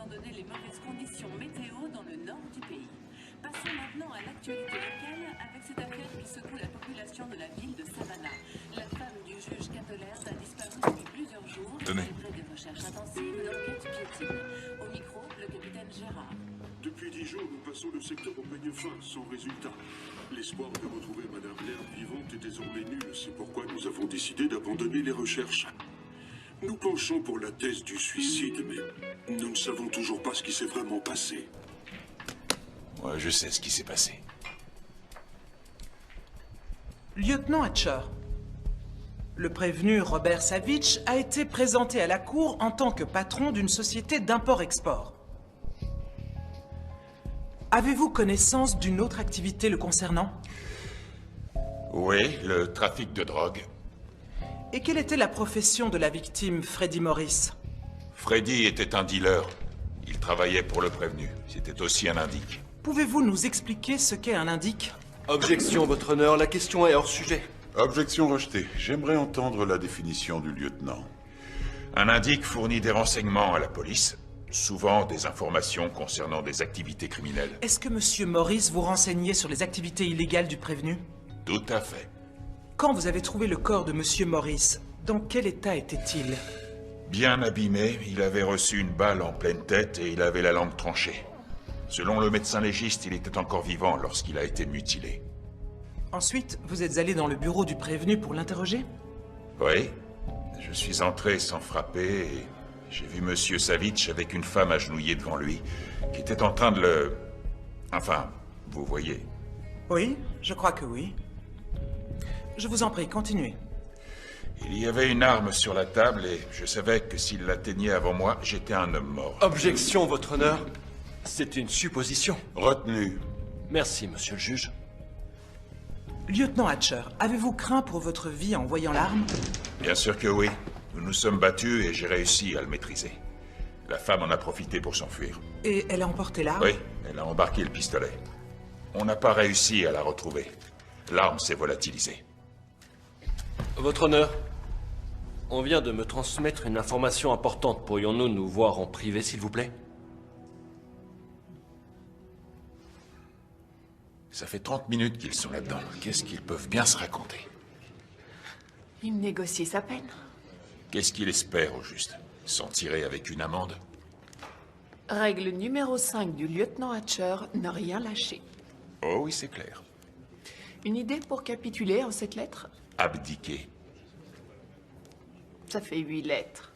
étant donné les mauvaises conditions météo dans le nord du pays. Passons maintenant à l'actualité locale avec cette affaire qui secoue la population de la ville de Savannah. La femme du juge Catolers a disparu depuis plusieurs jours. Tenez. Malgré des recherches intensives, l'enquête piétine. Au micro, le capitaine Gérard. Depuis 10 jours, nous passons le secteur au peigne fin, sans résultat. L'espoir de retrouver Madame Laird vivante est désormais nul. C'est pourquoi nous avons décidé d'abandonner les recherches. Nous penchons pour la thèse du suicide, mais nous ne savons toujours pas ce qui s'est vraiment passé. Moi, je sais ce qui s'est passé. Lieutenant Hatcher, le prévenu Robert Savitch a été présenté à la cour en tant que patron d'une société d'import-export. Avez-vous connaissance d'une autre activité le concernant? Oui, le trafic de drogue. Et quelle était la profession de la victime, Freddy Morris? Freddy était un dealer. Il travaillait pour le prévenu. C'était aussi un indique. Pouvez-vous nous expliquer ce qu'est un indique? Objection, votre honneur, la question est hors sujet. Objection rejetée. J'aimerais entendre la définition du lieutenant. Un indique fournit des renseignements à la police, souvent des informations concernant des activités criminelles. Est-ce que Monsieur Morris vous renseignait sur les activités illégales du prévenu? Tout à fait. Quand vous avez trouvé le corps de Monsieur Morris, dans quel état était-il? Bien abîmé, il avait reçu une balle en pleine tête et il avait la langue tranchée. Selon le médecin légiste, il était encore vivant lorsqu'il a été mutilé. Ensuite, vous êtes allé dans le bureau du prévenu pour l'interroger? Oui. Je suis entré sans frapper et j'ai vu Monsieur Savitch avec une femme agenouillée devant lui, qui était en train de le... Enfin, vous voyez. Oui, je crois que oui. Je vous en prie, continuez. Il y avait une arme sur la table et je savais que s'il l'atteignait avant moi, j'étais un homme mort. Objection, votre honneur. C'est une supposition. Retenu. Merci, monsieur le juge. Lieutenant Hatcher, avez-vous craint pour votre vie en voyant l'arme? Bien sûr que oui. Nous nous sommes battus et j'ai réussi à le maîtriser. La femme en a profité pour s'enfuir. Et elle a emporté l'arme? Oui, elle a embarqué le pistolet. On n'a pas réussi à la retrouver. L'arme s'est volatilisée. Votre honneur, on vient de me transmettre une information importante. Pourrions-nous nous voir en privé, s'il vous plaît? Ça fait 30 minutes qu'ils sont là-dedans. Qu'est-ce qu'ils peuvent bien se raconter? Il négocie sa peine. Qu'est-ce qu'il espère, au juste? S'en tirer avec une amende? Règle numéro 5 du lieutenant Hatcher, ne rien lâcher. Oh oui, c'est clair. Une idée pour capituler en cette lettre? Abdiquer. Ça fait 8 lettres.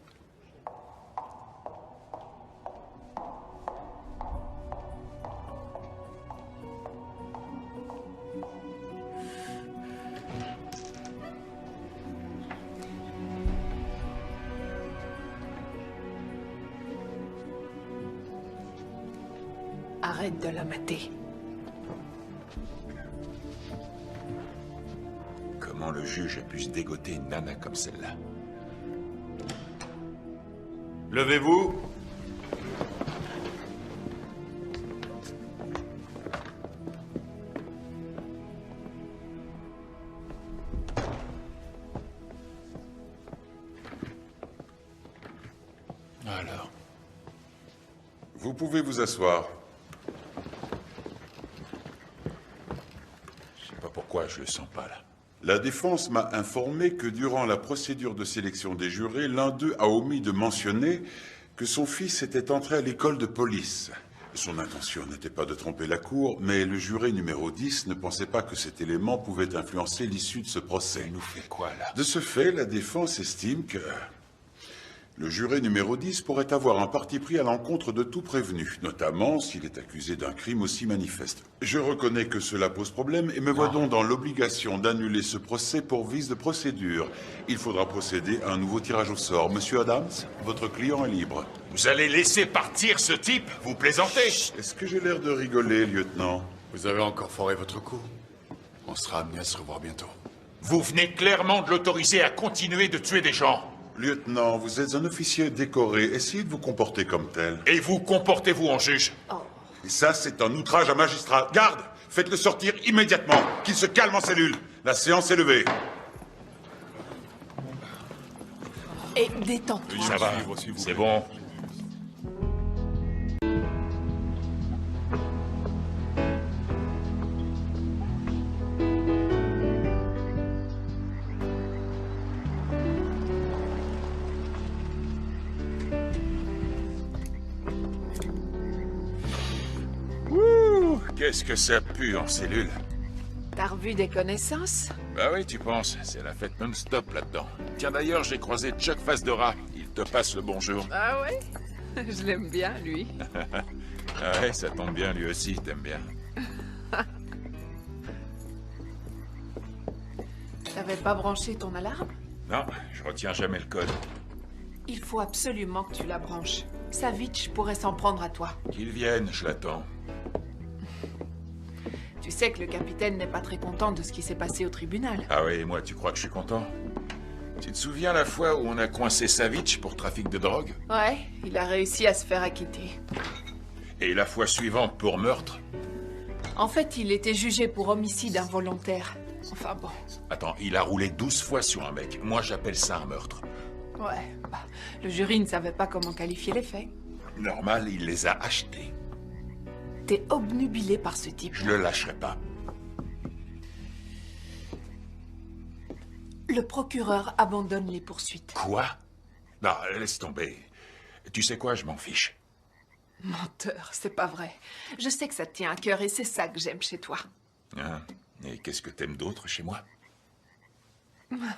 Arrête de la mater. Comment le juge a pu se dégoter une nana comme celle-là? Levez-vous. Alors, Vous pouvez vous asseoir. je sais pas pourquoi je le sens pas, là. La défense m'a informé que durant la procédure de sélection des jurés, l'un d'eux a omis de mentionner que son fils était entré à l'école de police. Son intention n'était pas de tromper la cour, mais le juré numéro 10 ne pensait pas que cet élément pouvait influencer l'issue de ce procès. Il nous fait quoi, là? De ce fait, la défense estime que le juré numéro 10 pourrait avoir un parti pris à l'encontre de tout prévenu, notamment s'il est accusé d'un crime aussi manifeste. Je reconnais que cela pose problème et me vois donc dans l'obligation d'annuler ce procès pour vice de procédure. Il faudra procéder à un nouveau tirage au sort. Monsieur Adams, votre client est libre. Vous allez laisser partir ce type? Vous plaisantez? Est-ce que j'ai l'air de rigoler, lieutenant? Vous avez encore foré votre coup. On sera amené à se revoir bientôt. Vous venez clairement de l'autoriser à continuer de tuer des gens. Lieutenant, vous êtes un officier décoré. Essayez de vous comporter comme tel. Et vous comportez-vous en juge? Et ça, c'est un outrage à magistrat. Garde! Faites-le sortir immédiatement. Qu'il se calme en cellule. La séance est levée. Et détends-toi. Ça va, c'est bon. Qu'est-ce que ça pue en cellule? T'as revu des connaissances? Bah oui, tu penses, c'est la fête non-stop là-dedans. Tiens d'ailleurs, j'ai croisé Chuck Face de Rat. Il te passe le bonjour. Ah ouais? Je l'aime bien, lui. Ah ouais, ça tombe bien, lui aussi, t'aimes bien. T'avais pas branché ton alarme? Non, je retiens jamais le code. Il faut absolument que tu la branches. Savitch pourrait s'en prendre à toi. Qu'il vienne, je l'attends. Tu sais que le capitaine n'est pas très content de ce qui s'est passé au tribunal. Ah oui, moi, tu crois que je suis content? Tu te souviens la fois où on a coincé Savitch pour trafic de drogue? Ouais, il a réussi à se faire acquitter. Et la fois suivante pour meurtre? En fait, il était jugé pour homicide involontaire. Enfin bon. Attends, il a roulé 12 fois sur un mec. Moi, j'appelle ça un meurtre. Ouais, bah, le jury ne savait pas comment qualifier les faits. Normal, il les a achetés. T'es obnubilé par ce type. Je le lâcherai pas. Le procureur abandonne les poursuites. Quoi? Non, laisse tomber. Tu sais quoi, je m'en fiche. Menteur, c'est pas vrai. Je sais que ça te tient à cœur et c'est ça que j'aime chez toi. Hein? Et qu'est-ce que t'aimes d'autre chez moi?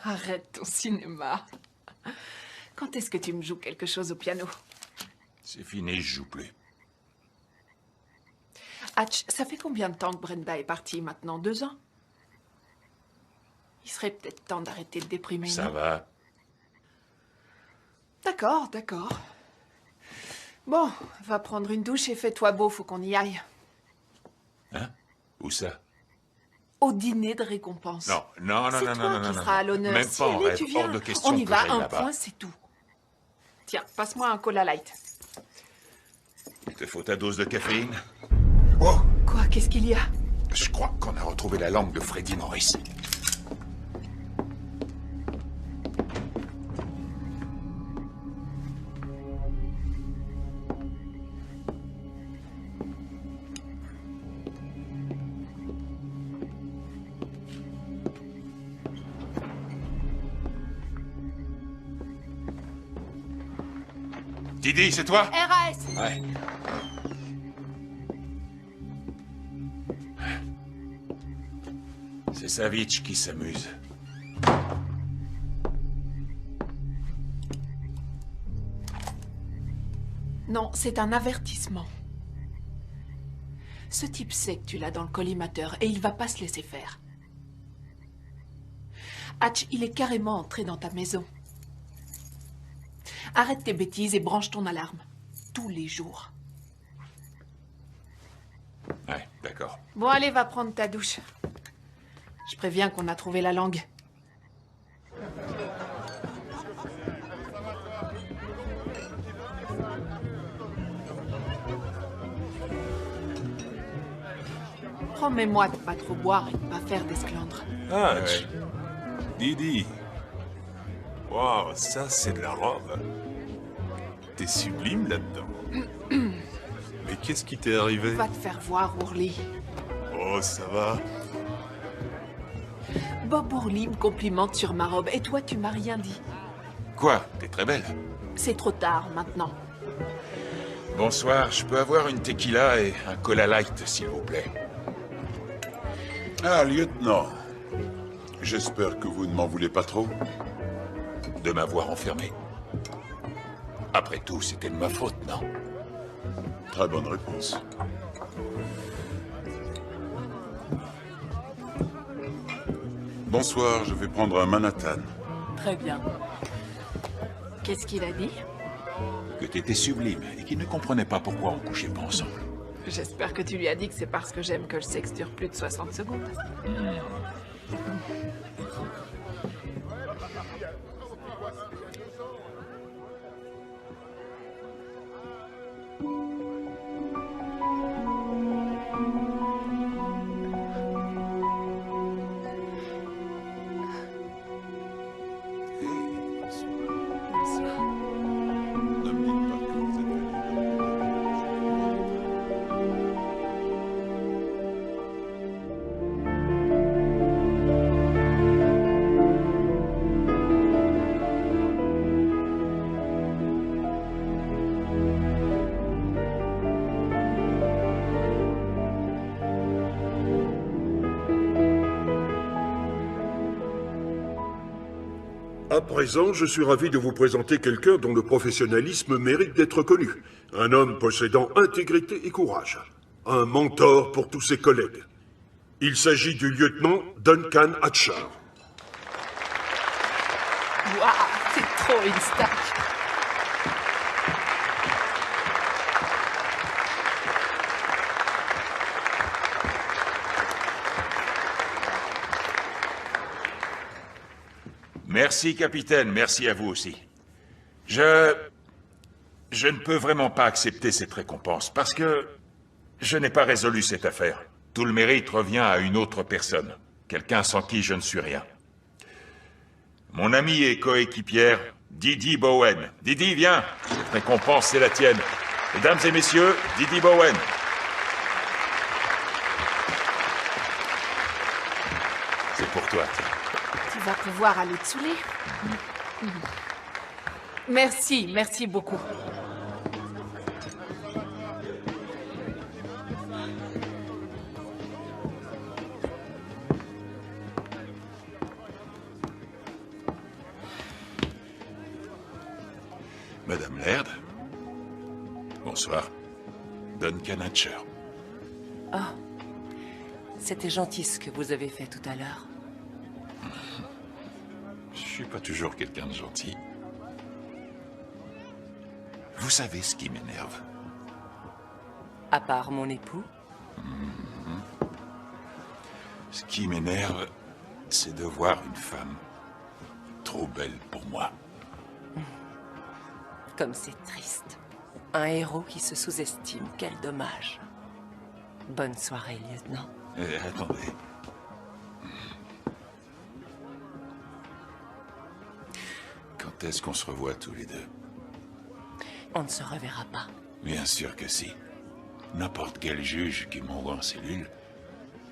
Arrête ton cinéma. Quand est-ce que tu me joues quelque chose au piano? C'est fini, je joue plus. Hatch, ça fait combien de temps que Brenda est partie maintenant? 2 ans? Il serait peut-être temps d'arrêter de déprimer, Ça non? va. D'accord, d'accord. Bon, va prendre une douche et fais-toi beau, faut qu'on y aille. Hein? Où ça? Au dîner de récompense. Non, non, non, C'est non, toi non, non, qui non. seras à l'honneur. Même Si, pas en allez, rêve, tu viens. hors de question On y que va, j'aille un là-bas. point, c'est tout. Tiens, passe-moi un cola light. Il te faut ta dose de caféine? Oh! Quoi, qu'est-ce qu'il y a? Je crois qu'on a retrouvé la langue de Freddie Morris. Didi, c'est toi? RAS! Ouais. C'est Savitch qui s'amuse. Non, c'est un avertissement. Ce type sait que tu l'as dans le collimateur et il va pas se laisser faire. Hatch, il est carrément entré dans ta maison. Arrête tes bêtises et branche ton alarme. Tous les jours. Ouais, d'accord. Bon, allez, va prendre ta douche. Je préviens qu'on a trouvé la langue. Promets-moi de pas trop boire et de pas faire d'esclandre. Hatch. Didi. Waouh, ça c'est de la robe. T'es sublime là-dedans. Mais qu'est-ce qui t'est arrivé? Va te faire voir, Ourly. Oh, ça va. Bob Ourly me complimente sur ma robe et toi, tu m'as rien dit. Quoi? T'es très belle. C'est trop tard maintenant. Bonsoir, je peux avoir une tequila et un cola light, s'il vous plaît. Ah, lieutenant. J'espère que vous ne m'en voulez pas trop. De m'avoir enfermé. Après tout, c'était de ma faute, non? Très bonne réponse. Bonsoir, je vais prendre un Manhattan. Très bien. Qu'est-ce qu'il a dit? Que t'étais sublime et qu'il ne comprenait pas pourquoi on couchait pas ensemble. J'espère que tu lui as dit que c'est parce que j'aime que le sexe dure plus de 60 secondes. Ne me dites pas que vous êtes venu. À présent, je suis ravi de vous présenter quelqu'un dont le professionnalisme mérite d'être connu. Un homme possédant intégrité et courage. Un mentor pour tous ses collègues. Il s'agit du lieutenant Duncan Hatcher. Waouh, c'est trop une star. Merci, capitaine. Merci à vous aussi. Je ne peux vraiment pas accepter cette récompense parce que je n'ai pas résolu cette affaire. Tout le mérite revient à une autre personne. Quelqu'un sans qui je ne suis rien. Mon ami et coéquipière, Didi Bowen. Didi, viens. Cette récompense, c'est la tienne. Mesdames et messieurs, Didi Bowen. C'est pour toi, tiens. Tu vas pouvoir aller te saouler. Merci, merci beaucoup. Madame Laird. Bonsoir. Duncan Hatcher. Oh, c'était gentil ce que vous avez fait tout à l'heure. Je suis pas toujours quelqu'un de gentil. Vous savez ce qui m'énerve? À part mon époux? Ce qui m'énerve, c'est de voir une femme trop belle pour moi. Comme c'est triste. Un héros qui se sous-estime, quel dommage. Bonne soirée, lieutenant. Attendez. Quand est-ce qu'on se revoit tous les deux? On ne se reverra pas. Bien sûr que si. N'importe quel juge qui m'envoie en cellule,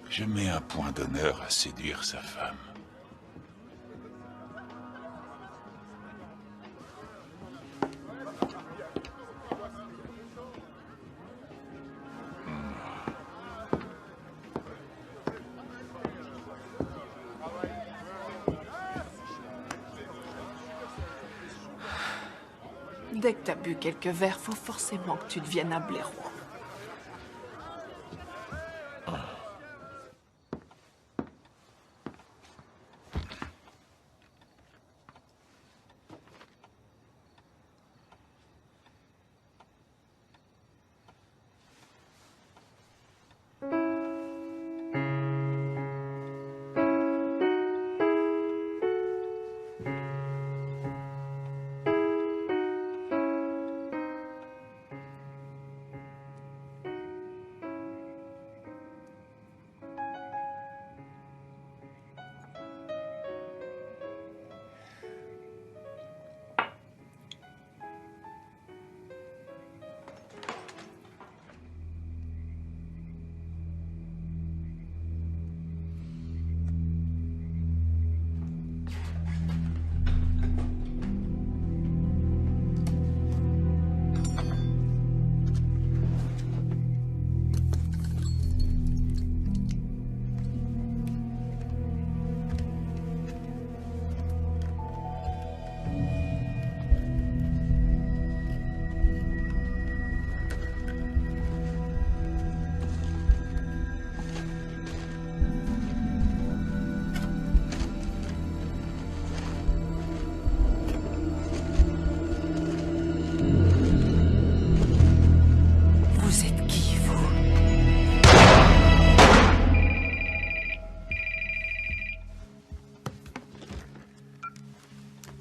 je mets un point d'honneur à séduire sa femme. Dès que t'as bu quelques verres, faut forcément que tu deviennes un blaireau.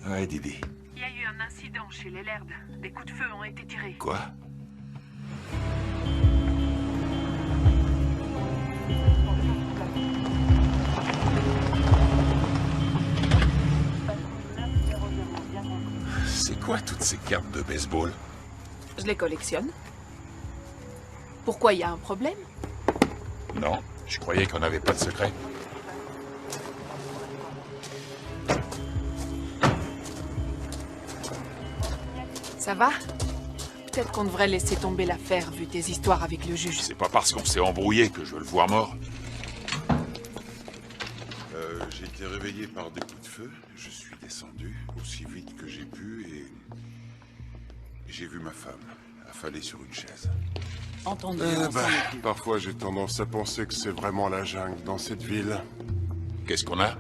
Ouais, Didi. Il y a eu un incident chez les Laird. Des coups de feu ont été tirés. Quoi? C'est quoi toutes ces cartes de baseball? Je les collectionne. Pourquoi, il y a un problème? Non, je croyais qu'on n'avait pas de secret. Ça va? Peut-être qu'on devrait laisser tomber l'affaire, vu tes histoires avec le juge. C'est pas parce qu'on s'est embrouillé que je veux le voir mort. J'ai été réveillé par des coups de feu. Je suis descendu aussi vite que j'ai pu et j'ai vu ma femme affalée sur une chaise. Entendu, on s'en occupe. Parfois, j'ai tendance à penser que c'est vraiment la jungle dans cette ville. Qu'est-ce qu'on a?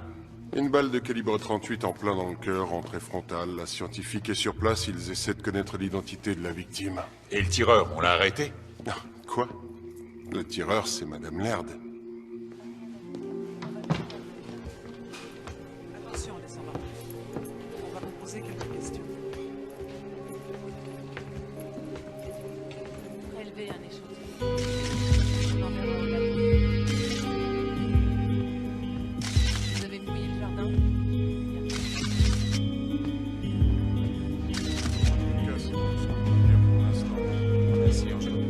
Une balle de calibre 38 en plein dans le cœur, entrée frontale. La scientifique est sur place, ils essaient de connaître l'identité de la victime. Et le tireur, on l'a arrêté? Ah, quoi? Le tireur, c'est Madame Laird. Attention, descendant. On va vous poser quelques questions. Prélever un échantillon. On enverra au labo. Vous avez mouillé le jardin? Merci, Angelo.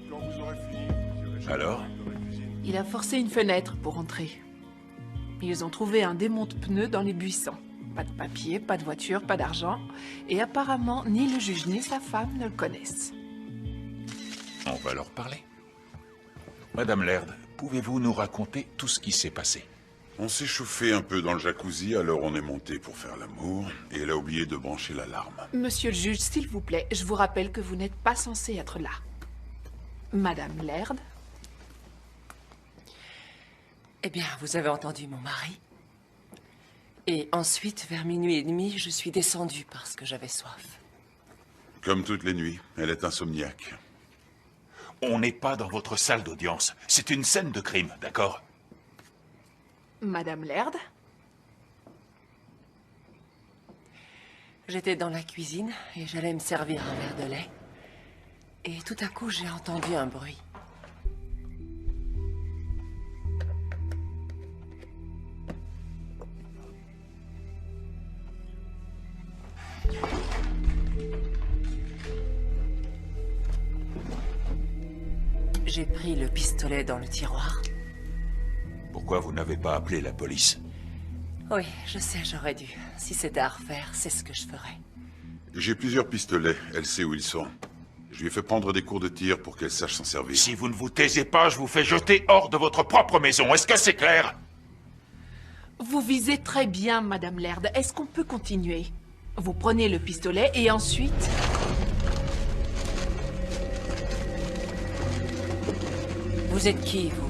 Quand vous aurez fini, vous irez Alors? dans la cuisine. Il a forcé une fenêtre pour entrer. Ils ont trouvé un démonte-pneus dans les buissons. Pas de papier, pas de voiture, pas d'argent. Et apparemment, ni le juge ni sa femme ne le connaissent. On va leur parler. Madame Laird, pouvez-vous nous raconter tout ce qui s'est passé? On s'est chauffé un peu dans le jacuzzi, alors on est monté pour faire l'amour, et elle a oublié de brancher l'alarme. Monsieur le juge, s'il vous plaît, je vous rappelle que vous n'êtes pas censé être là. Madame Laird? Eh bien, vous avez entendu mon mari. Et ensuite, vers minuit et demi, je suis descendue parce que j'avais soif. Comme toutes les nuits, elle est insomniaque. On n'est pas dans votre salle d'audience. C'est une scène de crime, d'accord? Madame Laird? J'étais dans la cuisine et j'allais me servir un verre de lait. Et tout à coup, j'ai entendu un bruit. J'ai pris le pistolet dans le tiroir. Pourquoi vous n'avez pas appelé la police? Oui, je sais, j'aurais dû. Si c'était à refaire, c'est ce que je ferais. J'ai plusieurs pistolets, elle sait où ils sont. Je lui ai fait prendre des cours de tir pour qu'elle sache s'en servir. Si vous ne vous taisez pas, je vous fais jeter hors de votre propre maison. Est-ce que c'est clair? Vous visez très bien, Madame Laird. Est-ce qu'on peut continuer? Vous prenez le pistolet et ensuite... Vous êtes qui, vous?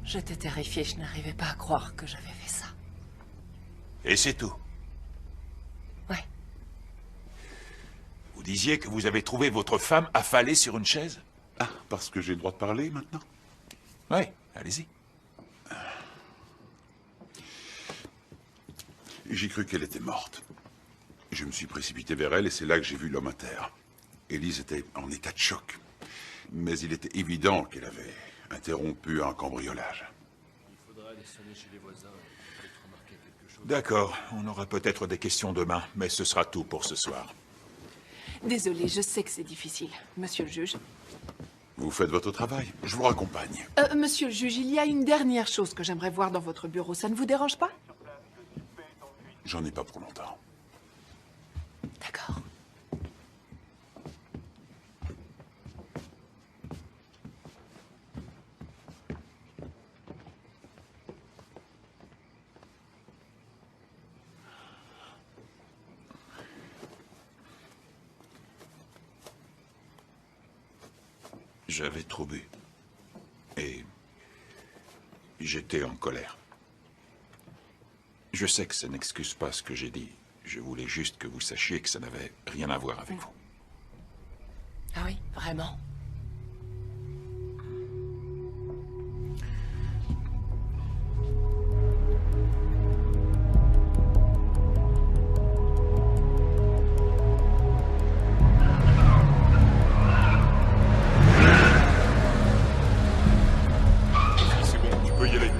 J'étais terrifiée, je n'arrivais pas à croire que j'avais fait ça. Et c'est tout? Ouais. Vous disiez que vous avez trouvé votre femme affalée sur une chaise? Ah, parce que j'ai le droit de parler maintenant? Oui, allez-y. J'ai cru qu'elle était morte. Je me suis précipité vers elle et c'est là que j'ai vu l'homme à terre. Élise était en état de choc. Mais il était évident qu'elle avait interrompu un cambriolage. Il faudra aller sonner chez les voisins et peut-être remarquer quelque chose. D'accord, on aura peut-être des questions demain, mais ce sera tout pour ce soir. Désolée, je sais que c'est difficile. Monsieur le juge. Vous faites votre travail, je vous raccompagne. Monsieur le juge, il y a une dernière chose que j'aimerais voir dans votre bureau. Ça ne vous dérange pas? J'en ai pas pour longtemps. D'accord. J'avais trop bu. Et j'étais en colère. Je sais que ça n'excuse pas ce que j'ai dit. Je voulais juste que vous sachiez que ça n'avait rien à voir avec vous. Ah oui, vraiment? C'est bon, tu peux y aller.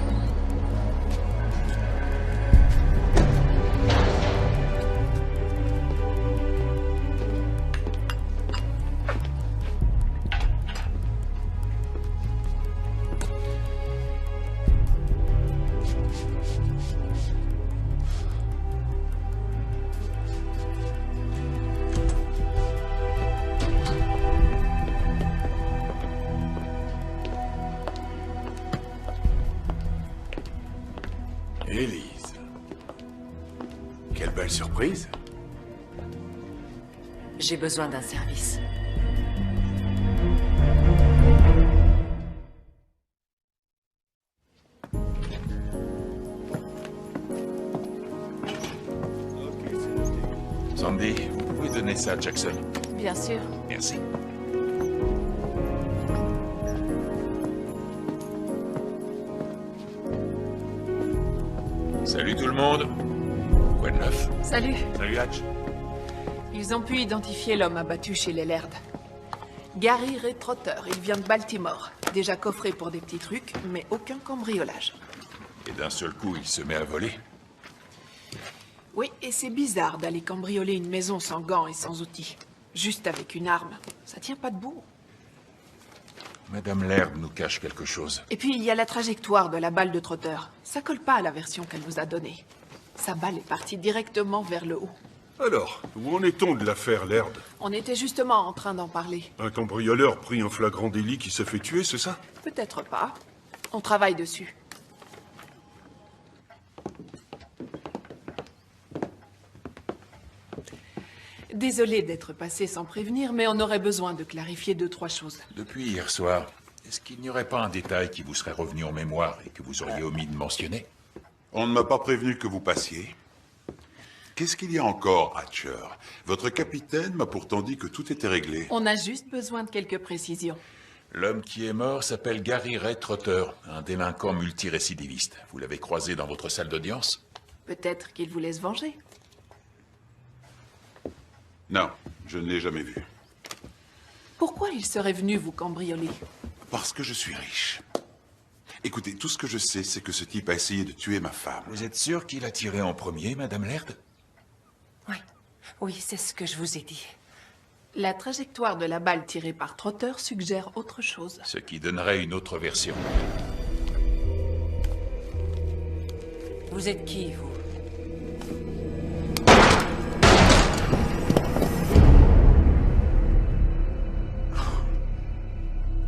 Élise. Quelle belle surprise. J'ai besoin d'un service. Sandy, vous pouvez donner ça à Jackson. Bien sûr. Merci. Salut tout le monde. Quoi de neuf? Salut. Salut Hatch. Ils ont pu identifier l'homme abattu chez les Laird. Gary Ray Trotter, il vient de Baltimore. Déjà coffré pour des petits trucs, mais aucun cambriolage. Et d'un seul coup, il se met à voler. Oui, et c'est bizarre d'aller cambrioler une maison sans gants et sans outils. Juste avec une arme. Ça tient pas debout. Madame Laird nous cache quelque chose. Et puis, il y a la trajectoire de la balle de Trotter. Ça colle pas à la version qu'elle nous a donnée. Sa balle est partie directement vers le haut. Alors, où en est-on de l'affaire Laird? On était justement en train d'en parler. Un cambrioleur pris en flagrant délit qui se fait tuer, c'est ça? Peut-être pas. On travaille dessus. Désolé d'être passé sans prévenir, mais on aurait besoin de clarifier 2-3 choses. Depuis hier soir, est-ce qu'il n'y aurait pas un détail qui vous serait revenu en mémoire et que vous auriez omis de mentionner? On ne m'a pas prévenu que vous passiez. Qu'est-ce qu'il y a encore, Hatcher? Votre capitaine m'a pourtant dit que tout était réglé. On a juste besoin de quelques précisions. L'homme qui est mort s'appelle Gary Ray Trotter, un délinquant multirécidiviste. Vous l'avez croisé dans votre salle d'audience? Peut-être qu'il vous laisse venger. Non, je ne l'ai jamais vu. Pourquoi il serait venu vous cambrioler? Parce que je suis riche. Écoutez, tout ce que je sais, c'est que ce type a essayé de tuer ma femme. Vous êtes sûr qu'il a tiré en premier, Madame Laird? Oui, oui, c'est ce que je vous ai dit. La trajectoire de la balle tirée par Trotter suggère autre chose. Ce qui donnerait une autre version. Vous êtes qui, vous?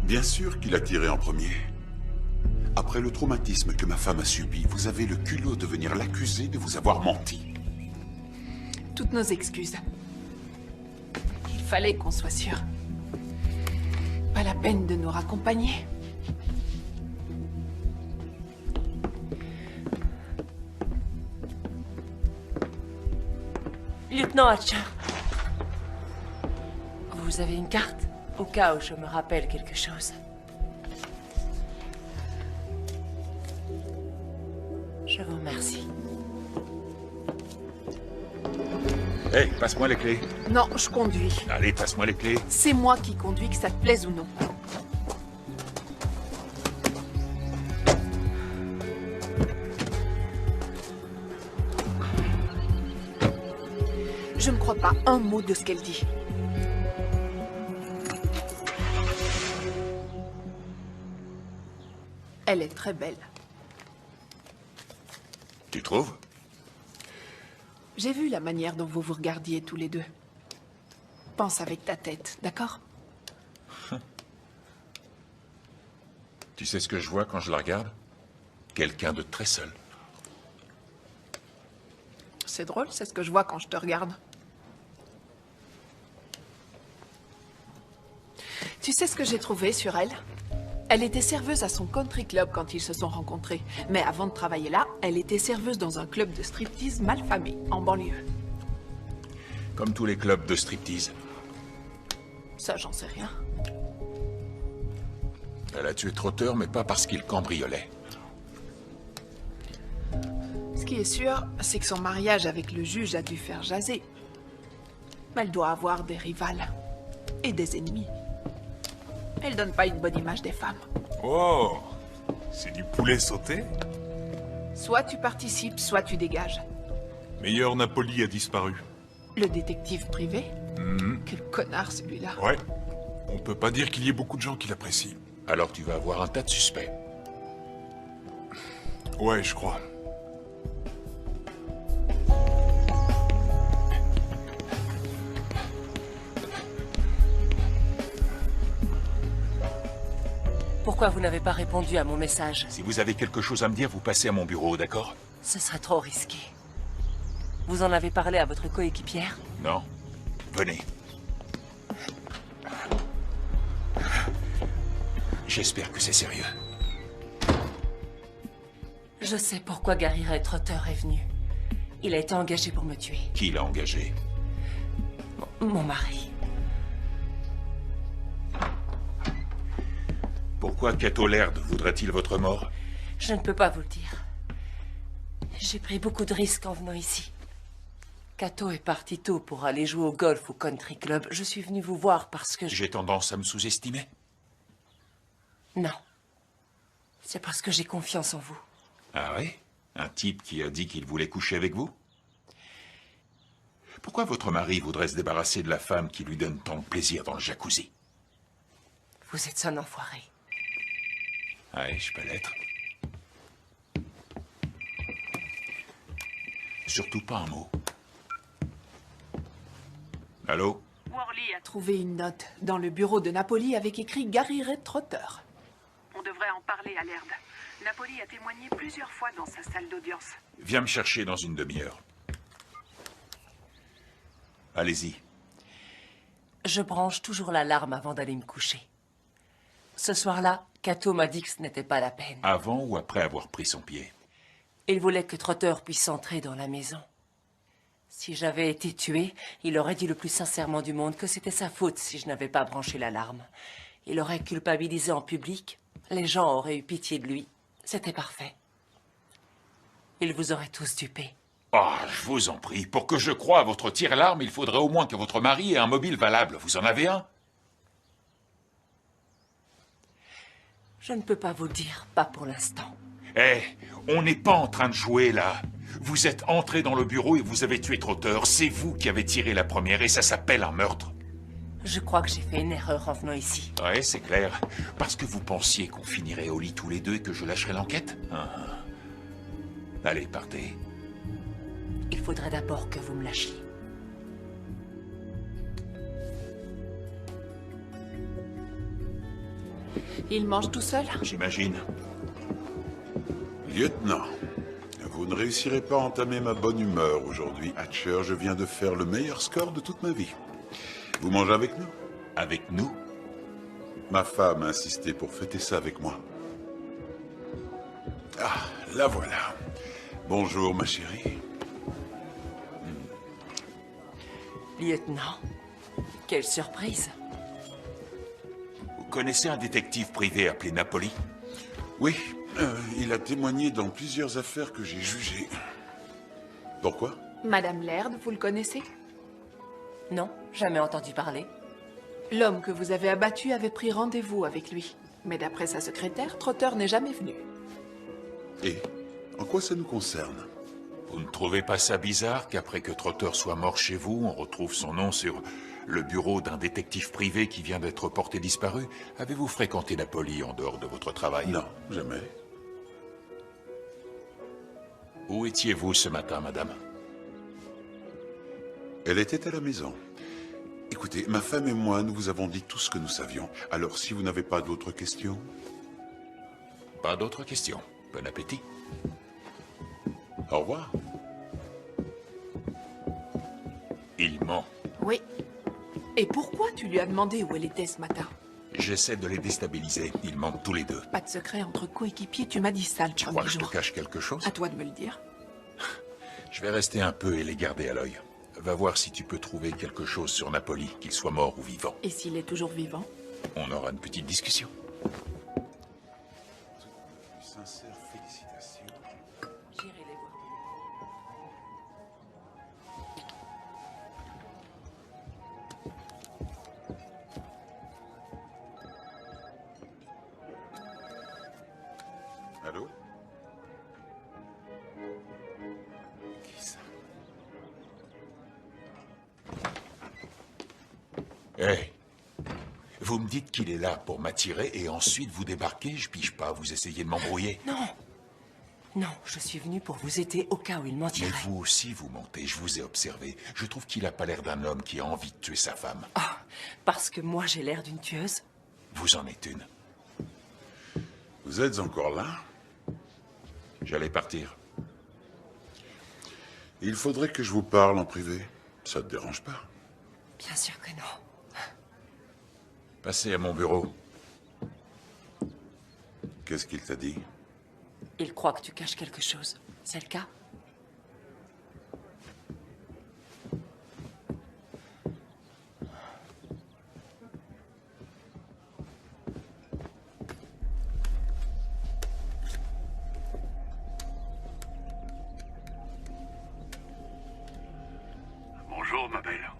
Bien sûr qu'il a tiré en premier. Après le traumatisme que ma femme a subi, vous avez le culot de venir l'accuser de vous avoir menti. Toutes nos excuses. Il fallait qu'on soit sûr. Pas la peine de nous raccompagner. Lieutenant Hatcher. Vous avez une carte? Au cas où je me rappelle quelque chose. Je vous remercie. Hé, passe-moi les clés. Non, je conduis. Allez, passe-moi les clés. C'est moi qui conduis, que ça te plaise ou non. Je ne crois pas un mot de ce qu'elle dit. Elle est très belle. Tu trouves? J'ai vu la manière dont vous vous regardiez tous les deux. Pense avec ta tête, d'accord? Tu sais ce que je vois quand je la regarde? Quelqu'un de très seul. C'est drôle, c'est ce que je vois quand je te regarde. Tu sais ce que j'ai trouvé sur elle? Elle était serveuse à son country club quand ils se sont rencontrés. Mais avant de travailler là, elle était serveuse dans un club de striptease malfamé, en banlieue. Comme tous les clubs de striptease. Ça, j'en sais rien. Elle a tué Trotter, mais pas parce qu'il cambriolait. Ce qui est sûr, c'est que son mariage avec le juge a dû faire jaser. Elle doit avoir des rivales. Et des ennemis. Elle donne pas une bonne image des femmes. Oh, c'est du poulet sauté? Soit tu participes, soit tu dégages. Meilleur Napoli a disparu. Le détective privé? Quel connard celui-là. Ouais. On peut pas dire qu'il y ait beaucoup de gens qui l'apprécient. Alors tu vas avoir un tas de suspects. Ouais, je crois. Pourquoi vous n'avez pas répondu à mon message? Si vous avez quelque chose à me dire, vous passez à mon bureau, d'accord? Ce serait trop risqué. Vous en avez parlé à votre coéquipière? Non. Venez. J'espère que c'est sérieux. Je sais pourquoi Gary Ray Trotter est venu. Il a été engagé pour me tuer. Qui l'a engagé? Mon mari. Pourquoi Cato Laird voudrait-il votre mort? Je ne peux pas vous le dire. J'ai pris beaucoup de risques en venant ici. Cato est parti tôt pour aller jouer au golf au country club. Je suis venu vous voir parce que J'ai tendance à me sous-estimer? Non. C'est parce que j'ai confiance en vous. Ah oui? Un type qui a dit qu'il voulait coucher avec vous? Pourquoi votre mari voudrait se débarrasser de la femme qui lui donne tant de plaisir dans le jacuzzi? Vous êtes un enfoiré. Oui, je peux l'être. Surtout pas un mot. Allô? Worley a... Trouvé une note dans le bureau de Napoli avec écrit Gary Ray Trotter. On devrait en parler à Laird. Napoli a témoigné plusieurs fois dans sa salle d'audience. Viens me chercher dans une demi-heure. Allez-y. Je branche toujours l'alarme avant d'aller me coucher. Ce soir-là, Cato m'a dit que ce n'était pas la peine. Avant ou après avoir pris son pied? Il voulait que Trotter puisse entrer dans la maison. Si j'avais été tué, il aurait dit le plus sincèrement du monde que c'était sa faute si je n'avais pas branché l'alarme. Il aurait culpabilisé en public. Les gens auraient eu pitié de lui. C'était parfait. Il vous aurait tous dupé. Ah, je vous en prie, pour que je croie à votre tire-larme, il faudrait au moins que votre mari ait un mobile valable. Vous en avez un? Je ne peux pas vous le dire, pas pour l'instant. Eh, on n'est pas en train de jouer, là. Vous êtes entré dans le bureau et vous avez tué Trotter. C'est vous qui avez tiré la première et ça s'appelle un meurtre. Je crois que j'ai fait une erreur en venant ici. Ouais, c'est clair. Parce que vous pensiez qu'on finirait au lit tous les deux et que je lâcherais l'enquête? Allez, partez. Il faudrait d'abord que vous me lâchiez. Il mange tout seul? J'imagine. Lieutenant, vous ne réussirez pas à entamer ma bonne humeur aujourd'hui. Hatcher, je viens de faire le meilleur score de toute ma vie. Vous mangez avec nous? Avec nous? Ma femme a insisté pour fêter ça avec moi. Ah, la voilà. Bonjour, ma chérie. Lieutenant, quelle surprise. Vous connaissez un détective privé appelé Napoli? Oui, il a témoigné dans plusieurs affaires que j'ai jugées. Pourquoi? Madame Laird, vous le connaissez? Non, jamais entendu parler. L'homme que vous avez abattu avait pris rendez-vous avec lui. Mais d'après sa secrétaire, Trotter n'est jamais venu. Et en quoi ça nous concerne? Vous ne trouvez pas ça bizarre qu'après que Trotter soit mort chez vous, on retrouve son nom sur le bureau d'un détective privé qui vient d'être porté disparu? Avez-vous fréquenté Napoli en dehors de votre travail? Non, jamais. Où étiez-vous ce matin, madame? Elle était à la maison. Écoutez, ma femme et moi, nous vous avons dit tout ce que nous savions. Alors, si vous n'avez pas d'autres questions... Pas d'autres questions. Bon appétit. Au revoir. Il ment. Oui. Et pourquoi tu lui as demandé où elle était ce matin? J'essaie de les déstabiliser. Ils mentent tous les deux. Pas de secret entre coéquipiers, tu m'as dit ça le Tu premier crois que je te jour. cache quelque chose? À toi de me le dire. Je vais rester un peu et les garder à l'œil. Va voir si tu peux trouver quelque chose sur Napoli, qu'il soit mort ou vivant. Et s'il est toujours vivant? On aura une petite discussion. Sincères félicitations. J'irai les voir. Allô? Qui ça? Hey, vous me dites qu'il est là pour m'attirer et ensuite vous débarquez, je pige pas, vous essayez de m'embrouiller. Non. Non, je suis venu pour vous aider au cas où il Mais mentirait. vous aussi vous mentez, je vous ai observé. Je trouve qu'il a pas l'air d'un homme qui a envie de tuer sa femme. Ah, parce que moi j'ai l'air d'une tueuse? Vous en êtes une. Vous êtes encore là? J'allais partir. Il faudrait que je vous parle en privé. Ça te dérange pas? Bien sûr que non. Passez à mon bureau. Qu'est-ce qu'il t'a dit? Il croit que tu caches quelque chose. C'est le cas? Bonjour, ma belle.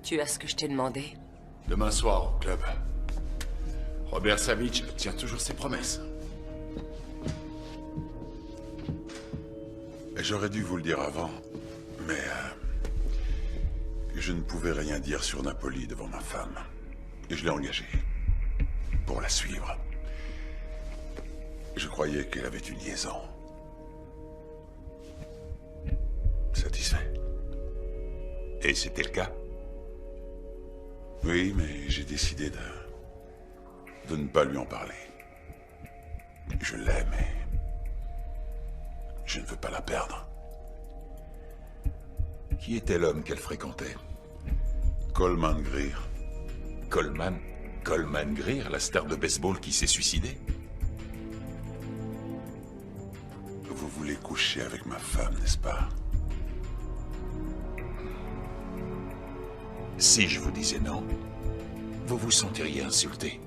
Tu as ce que je t'ai demandé? Demain soir, au club. Robert Savitch tient toujours ses promesses. J'aurais dû vous le dire avant, mais je ne pouvais rien dire sur Napoli devant ma femme. Et je l'ai engagée pour la suivre. Je croyais qu'elle avait une liaison. Satisfait? Et c'était le cas? Oui, mais j'ai décidé de ne pas lui en parler. Je l'aime et je ne veux pas la perdre. Qui était l'homme qu'elle fréquentait? Coleman Greer. Coleman? Coleman Greer, la star de baseball qui s'est suicidée? Vous voulez coucher avec ma femme, n'est-ce pas? Si je vous disais non, vous vous sentiriez insulté.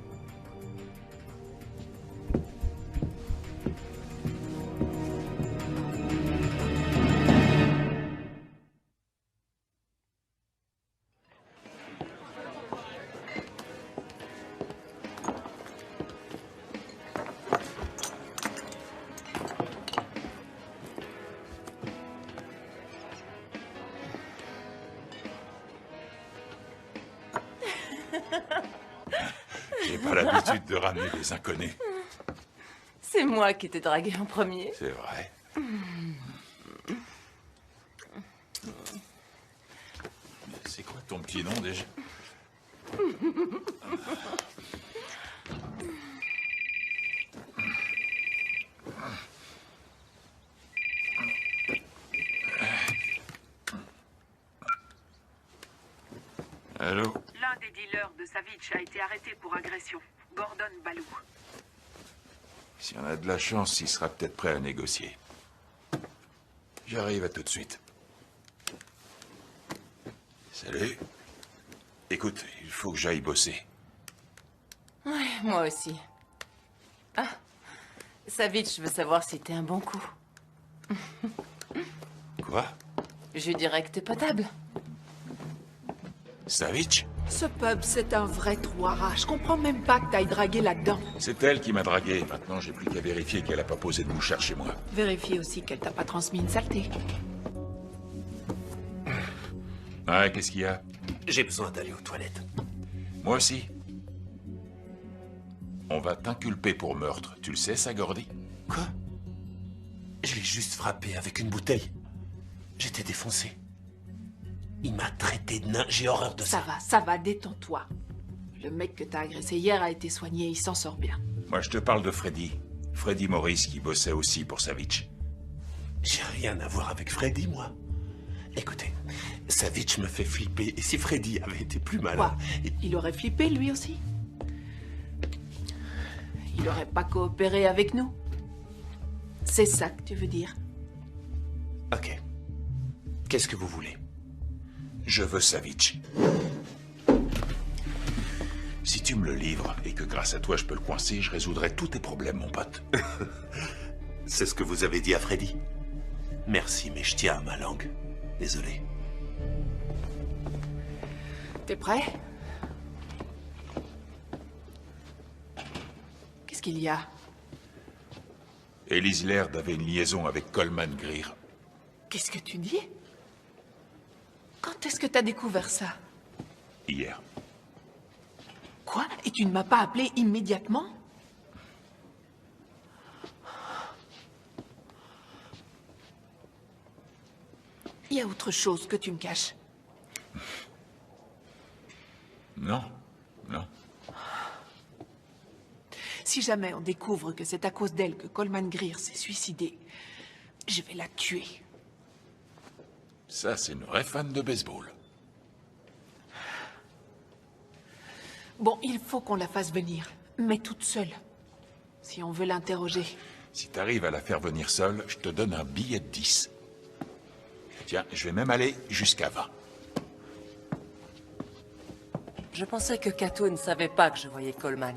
J'ai pas l'habitude de ramener des inconnus. C'est moi qui t'ai dragué en premier. C'est vrai. C'est quoi ton petit nom déjà? Allô? L'un des dealers de Savitch a été arrêté pour agression. Gordon Balou. Si on a de la chance, il sera peut-être prêt à négocier. J'arrive à tout de suite. Salut. Écoute, il faut que j'aille bosser. Ouais, moi aussi. Ah, Savitch veut savoir si t'es un bon coup. Quoi? Je dirais que t'es potable. Savitch? Ce pub, c'est un vrai trou à rats. Je comprends même pas que t'ailles draguer là-dedans. C'est elle qui m'a dragué. Maintenant, j'ai plus qu'à vérifier qu'elle a pas posé de mouchard chez moi. Vérifie aussi qu'elle t'a pas transmis une saleté. Ouais, qu'est-ce qu'il y a? J'ai besoin d'aller aux toilettes. Moi aussi. On va t'inculper pour meurtre. Tu le sais, ça, Gordy? Quoi? Je l'ai juste frappé avec une bouteille. J'étais défoncé. Il m'a traité de nain. J'ai horreur de ça. Ça va, détends-toi. Le mec que t'as agressé hier a été soigné, il s'en sort bien. Moi, je te parle de Freddy. Freddy Morris qui bossait aussi pour Savitch. J'ai rien à voir avec Freddy, moi. Écoutez, Savitch me fait flipper. Et si Freddy avait été plus malin... Quoi? Il aurait flippé, lui aussi? Il aurait pas coopéré avec nous? C'est ça que tu veux dire? Ok. Qu'est-ce que vous voulez? Je veux Savitch. Si tu me le livres et que grâce à toi je peux le coincer, je résoudrai tous tes problèmes, mon pote. C'est ce que vous avez dit à Freddy. Merci, mais je tiens à ma langue. Désolé. T'es prêt? Qu'est-ce qu'il y a? Elise Laird avait une liaison avec Coleman Greer. Qu'est-ce que tu dis? Quand est-ce que t'as découvert ça? Hier. Quoi? Et tu ne m'as pas appelé immédiatement? Il y a autre chose que tu me caches. Non, non. Si jamais on découvre que c'est à cause d'elle que Coleman Greer s'est suicidé, je vais la tuer. Ça, c'est une vraie fan de baseball. Bon, il faut qu'on la fasse venir, mais toute seule. Si on veut l'interroger. Si t'arrives à la faire venir seule, je te donne un billet de 10. Tiens, je vais même aller jusqu'à 20. Je pensais que Kato ne savait pas que je voyais Coleman.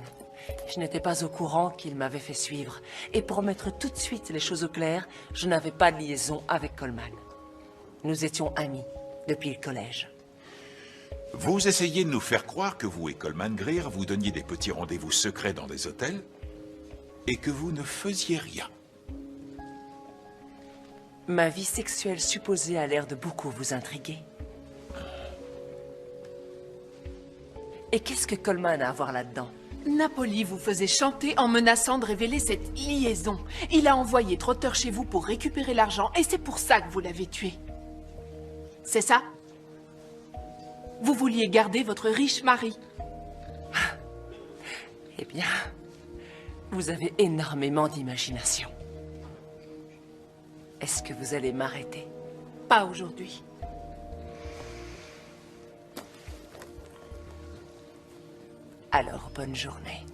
Je n'étais pas au courant qu'il m'avait fait suivre. Et pour mettre tout de suite les choses au clair, je n'avais pas de liaison avec Coleman. Nous étions amis depuis le collège. Vous essayez de nous faire croire que vous et Coleman Greer vous donniez des petits rendez-vous secrets dans des hôtels et que vous ne faisiez rien. Ma vie sexuelle supposée a l'air de beaucoup vous intriguer. Et qu'est-ce que Coleman a à voir là-dedans? Napoli vous faisait chanter en menaçant de révéler cette liaison. Il a envoyé Trotter chez vous pour récupérer l'argent et c'est pour ça que vous l'avez tué. C'est ça? Vous vouliez garder votre riche mari. Eh bien, vous avez énormément d'imagination. Est-ce que vous allez m'arrêter? Pas aujourd'hui. Alors, bonne journée.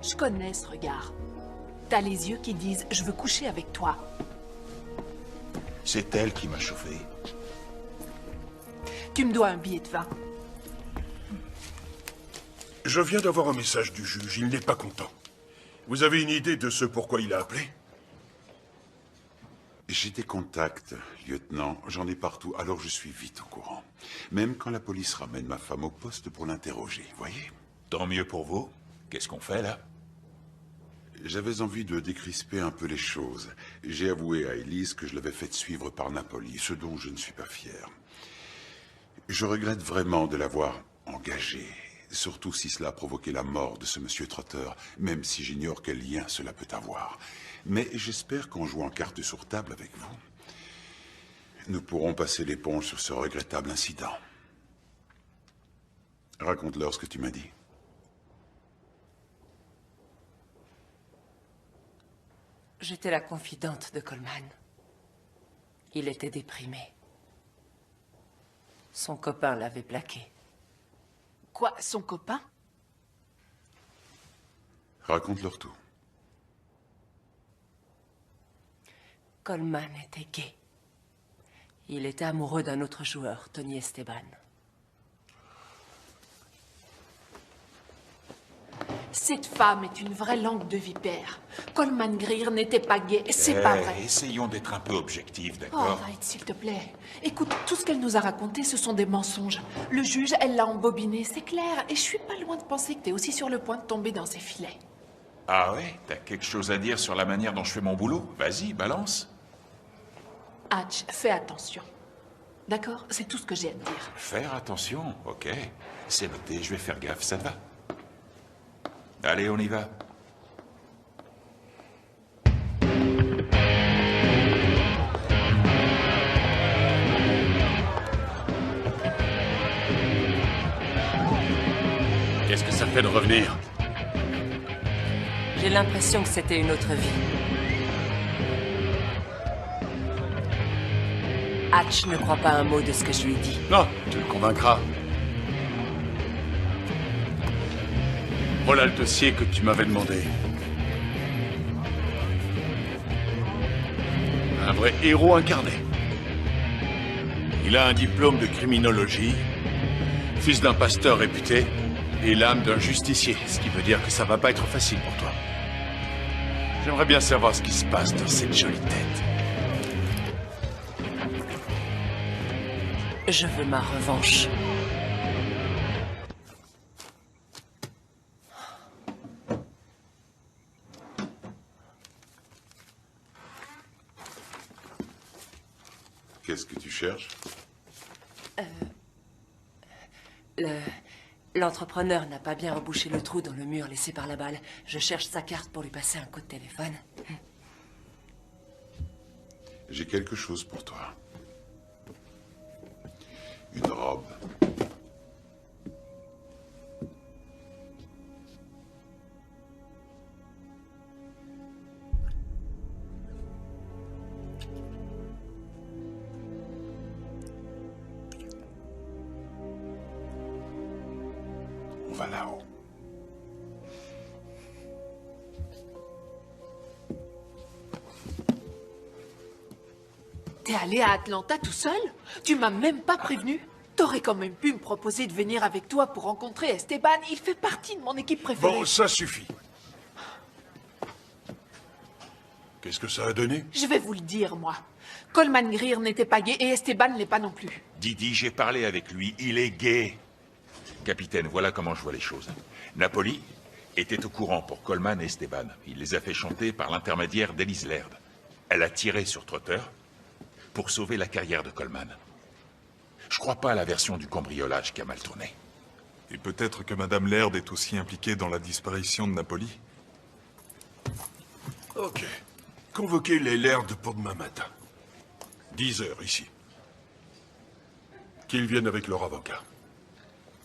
Je connais ce regard. T'as les yeux qui disent « je veux coucher avec toi ». C'est elle qui m'a chauffé. Tu me dois un billet de vin. Je viens d'avoir un message du juge, il n'est pas content. Vous avez une idée de ce pourquoi il a appelé? J'ai des contacts, lieutenant. J'en ai partout, alors je suis vite au courant. Même quand la police ramène ma femme au poste pour l'interroger, voyez? Tant mieux pour vous. Qu'est-ce qu'on fait, là? J'avais envie de décrisper un peu les choses. J'ai avoué à Elise que je l'avais faite suivre par Napoli, ce dont je ne suis pas fier. Je regrette vraiment de l'avoir engagée, surtout si cela a provoqué la mort de ce monsieur Trotter, même si j'ignore quel lien cela peut avoir. Mais j'espère qu'en jouant carte sur table avec vous, nous pourrons passer l'éponge sur ce regrettable incident. Raconte-leur ce que tu m'as dit. J'étais la confidente de Coleman. Il était déprimé. Son copain l'avait plaqué. Quoi, son copain? Raconte-leur tout. Coleman était gay. Il était amoureux d'un autre joueur, Tony Esteban. Cette femme est une vraie langue de vipère. Coleman Greer n'était pas gay, c'est pas vrai. Essayons d'être un peu objectifs, Oh, d'accord? arrête, s'il te plaît. Écoute, tout ce qu'elle nous a raconté, ce sont des mensonges. Le juge, elle l'a embobiné, c'est clair. Et je suis pas loin de penser que t'es aussi sur le point de tomber dans ses filets. Ah ouais? T'as quelque chose à dire sur la manière dont je fais mon boulot? Vas-y, balance. Hatch, fais attention. D'accord? C'est tout ce que j'ai à te dire. Faire attention, ok. C'est noté, je vais faire gaffe, ça te va? Allez, on y va. Qu'est-ce que ça fait de revenir? J'ai l'impression que c'était une autre vie. Hatch ne croit pas un mot de ce que je lui dis. Non, tu le convaincras. Voilà le dossier que tu m'avais demandé. Un vrai héros incarné. Il a un diplôme de criminologie, fils d'un pasteur réputé, et l'âme d'un justicier, ce qui veut dire que ça va pas être facile pour toi. J'aimerais bien savoir ce qui se passe dans cette jolie tête. Je veux ma revanche. Qu'est-ce que tu cherches? L'entrepreneur n'a pas bien rebouché le trou dans le mur laissé par la balle. Je cherche sa carte pour lui passer un coup de téléphone. J'ai quelque chose pour toi. Une robe. va là-haut. T'es allé à Atlanta tout seul? Tu m'as même pas prévenu? T'aurais quand même pu me proposer de venir avec toi pour rencontrer Esteban. Il fait partie de mon équipe préférée. Bon, ça suffit. Qu'est-ce que ça a donné? Je vais vous le dire, moi. Coleman Greer n'était pas gay et Esteban ne l'est pas non plus. Didi, j'ai parlé avec lui, il est gay. Capitaine, voilà comment je vois les choses. Napoli était au courant pour Coleman et Esteban. Il les a fait chanter par l'intermédiaire d'Elise Laird. Elle a tiré sur Trotter pour sauver la carrière de Coleman. Je crois pas à la version du cambriolage qui a mal tourné. Et peut-être que Madame Laird est aussi impliquée dans la disparition de Napoli. Ok. Convoquez les Laird pour demain matin. 10 heures ici. Qu'ils viennent avec leur avocat.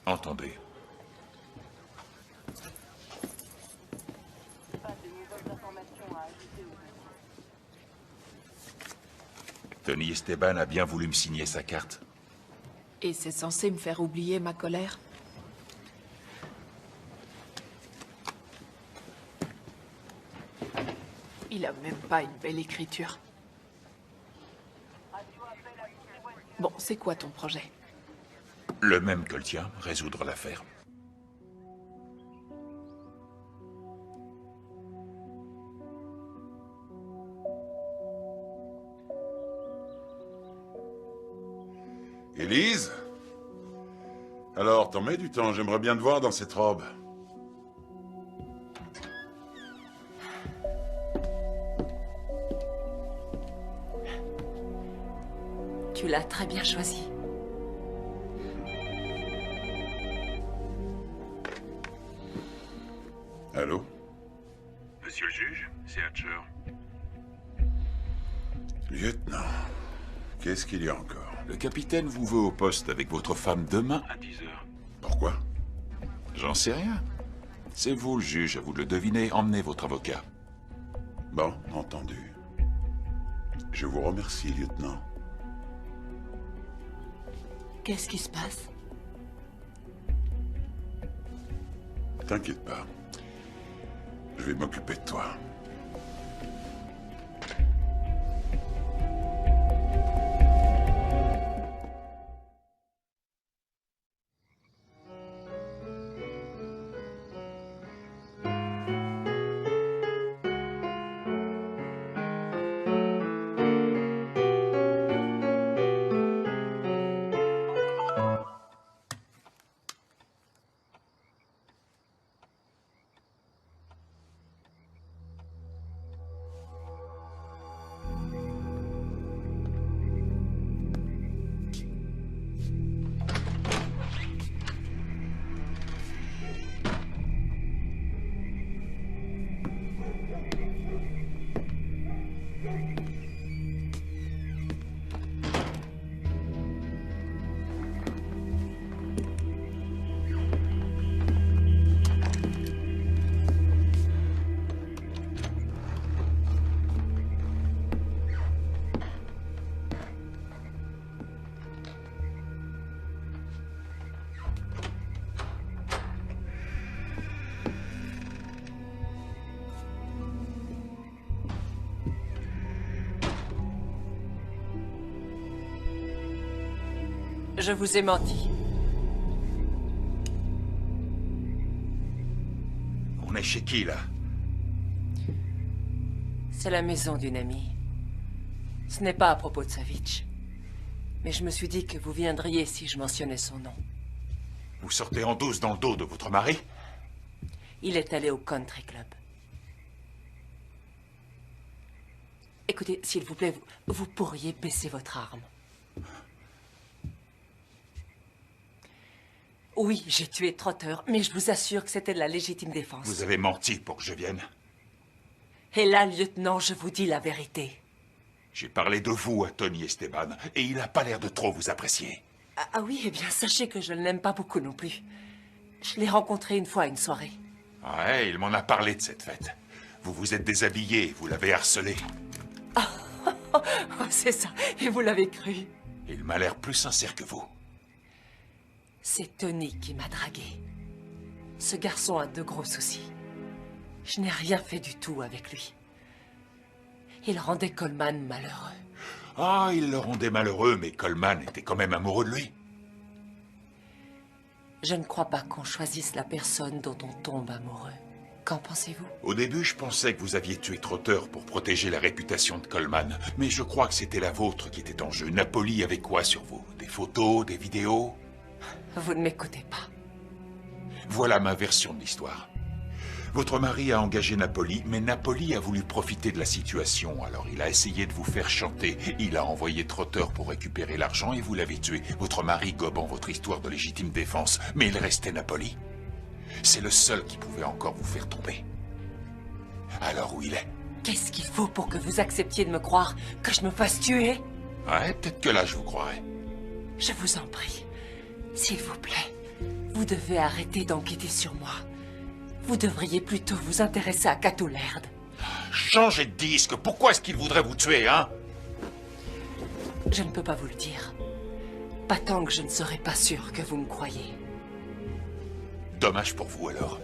Entendez. Tony Esteban a bien voulu me signer sa carte. Et c'est censé me faire oublier ma colère? Il a même pas une belle écriture. Bon, c'est quoi ton projet? Le même que le tien, résoudre l'affaire. Élise? Alors, t'en mets du temps, j'aimerais bien te voir dans cette robe. Tu l'as très bien choisi. Allô? Monsieur le juge, c'est Hatcher. Lieutenant, qu'est-ce qu'il y a encore? Le capitaine vous veut au poste avec votre femme demain à 10 h. Pourquoi? J'en sais rien. C'est vous le juge, à vous de le deviner. Emmenez votre avocat. Bon, entendu. Je vous remercie, lieutenant. Qu'est-ce qui se passe? T'inquiète pas. Je vais m'occuper de toi. Je vous ai menti. On est chez qui, là? C'est la maison d'une amie. Ce n'est pas à propos de Savitch. Mais je me suis dit que vous viendriez si je mentionnais son nom. Vous sortez en douce dans le dos de votre mari? Il est allé au country club. Écoutez, s'il vous plaît, vous pourriez baisser votre arme. Oui, j'ai tué Trotter, mais je vous assure que c'était de la légitime défense. Vous avez menti pour que je vienne. Et là, lieutenant, je vous dis la vérité. J'ai parlé de vous à Tony Esteban, et il n'a pas l'air de trop vous apprécier. Ah oui, eh bien, sachez que je ne l'aime pas beaucoup non plus. Je l'ai rencontré une fois à une soirée. Ouais, il m'en a parlé de cette fête. Vous vous êtes déshabillé, vous l'avez harcelé. Oh, c'est ça, et vous l'avez cru. Il m'a l'air plus sincère que vous. C'est Tony qui m'a dragué. Ce garçon a de gros soucis. Je n'ai rien fait du tout avec lui. Il rendait Coleman malheureux. Ah, il le rendait malheureux, mais Coleman était quand même amoureux de lui. Je ne crois pas qu'on choisisse la personne dont on tombe amoureux. Qu'en pensez-vous? Au début, je pensais que vous aviez tué Trotter pour protéger la réputation de Coleman. Mais je crois que c'était la vôtre qui était en jeu. Napoli avait quoi sur vous? Des photos, des vidéos? Vous ne m'écoutez pas. Voilà ma version de l'histoire. Votre mari a engagé Napoli, mais Napoli a voulu profiter de la situation. Alors il a essayé de vous faire chanter. Il a envoyé Trotter pour récupérer l'argent et vous l'avez tué. Votre mari gobant votre histoire de légitime défense. Mais il restait Napoli. C'est le seul qui pouvait encore vous faire tomber. Alors où il est? Qu'est-ce qu'il faut pour que vous acceptiez de me croire que je me fasse tuer? Ouais, peut-être que là je vous croirais. Je vous en prie, s'il vous plaît, vous devez arrêter d'enquêter sur moi. Vous devriez plutôt vous intéresser à Cato Laird. Changez de disque. Pourquoi est-ce qu'il voudrait vous tuer, hein? Je ne peux pas vous le dire. Pas tant que je ne serai pas sûr que vous me croyez. Dommage pour vous, alors.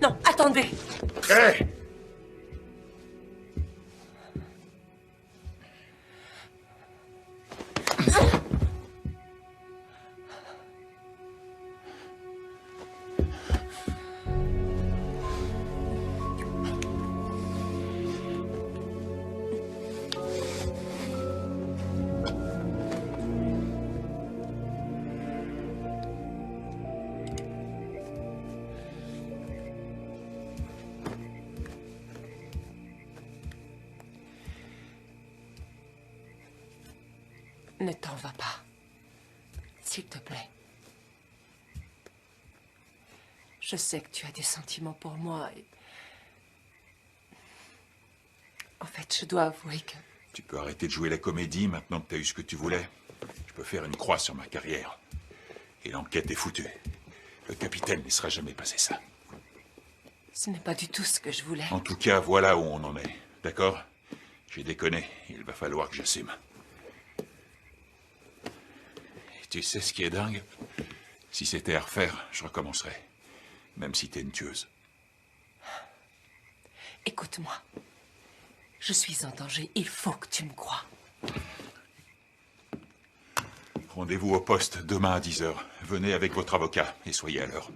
Non, attendez! Hé! Ne t'en va pas. S'il te plaît. Je sais que tu as des sentiments pour moi et... En fait, je dois avouer que... Tu peux arrêter de jouer la comédie maintenant que tu as eu ce que tu voulais. Je peux faire une croix sur ma carrière. Et l'enquête est foutue. Le capitaine ne laissera jamais passer ça. Ce n'est pas du tout ce que je voulais. En tout cas, voilà où on en est. D'accord? J'ai déconné. Il va falloir que j'assume. Tu sais ce qui est dingue? Si c'était à refaire, je recommencerais. Même si t'es une tueuse. Écoute-moi. Je suis en danger. Il faut que tu me crois. Rendez-vous au poste demain à 10h. Venez avec votre avocat et soyez à l'heure.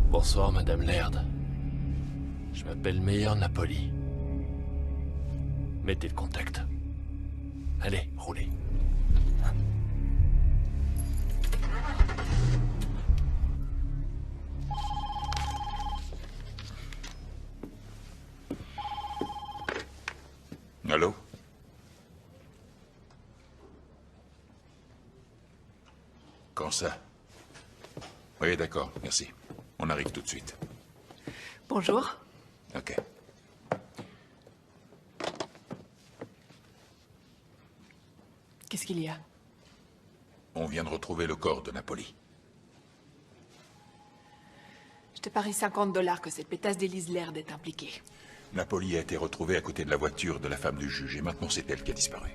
Bonsoir, Madame Laird. Je m'appelle Meyer Napoli. Mettez le contact. Allez, roulez. Allô? Quand ça? Oui, d'accord, merci. On arrive tout de suite. Bonjour. Ok. Qu'est-ce qu'il y a? On vient de retrouver le corps de Napoli. Je te parie $50 que cette pétasse d'Élise Laird est impliquée. Napoli a été retrouvé à côté de la voiture de la femme du juge, et maintenant c'est elle qui a disparu.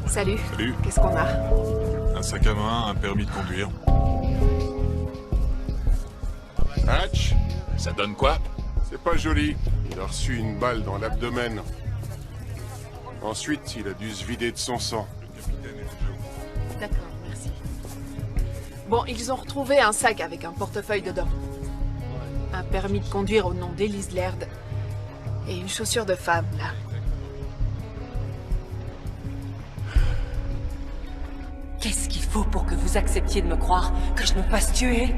Salut. Salut. Qu'est-ce qu'on a? Un sac à main, un permis de conduire. Hatch, Ça donne quoi? c'est pas joli. Il a reçu une balle dans l'abdomen. Ensuite, il a dû se vider de son sang. D'accord, merci. Bon, ils ont retrouvé un sac avec un portefeuille dedans. Un permis de conduire au nom d'Élise Laird. Et une chaussure de femme, là. faut pour que vous acceptiez de me croire que je me fasse tuer?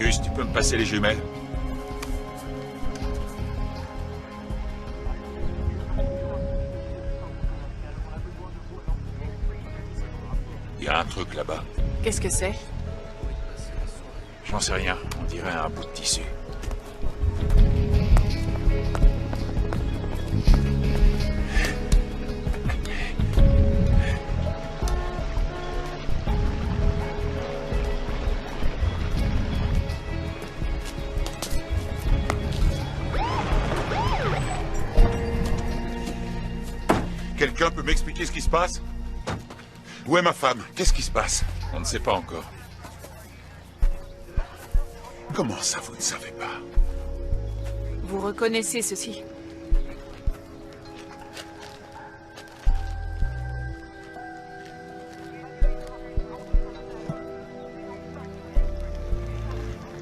Gus, tu peux me passer les jumelles? Il y a un truc là-bas. Qu'est-ce que c'est? J'en sais rien. On dirait un bout de tissu. Quelqu'un peut m'expliquer ce qui se passe? Où est ma femme? Qu'est-ce qui se passe? On ne sait pas encore. Comment ça, vous ne savez pas? Vous reconnaissez ceci?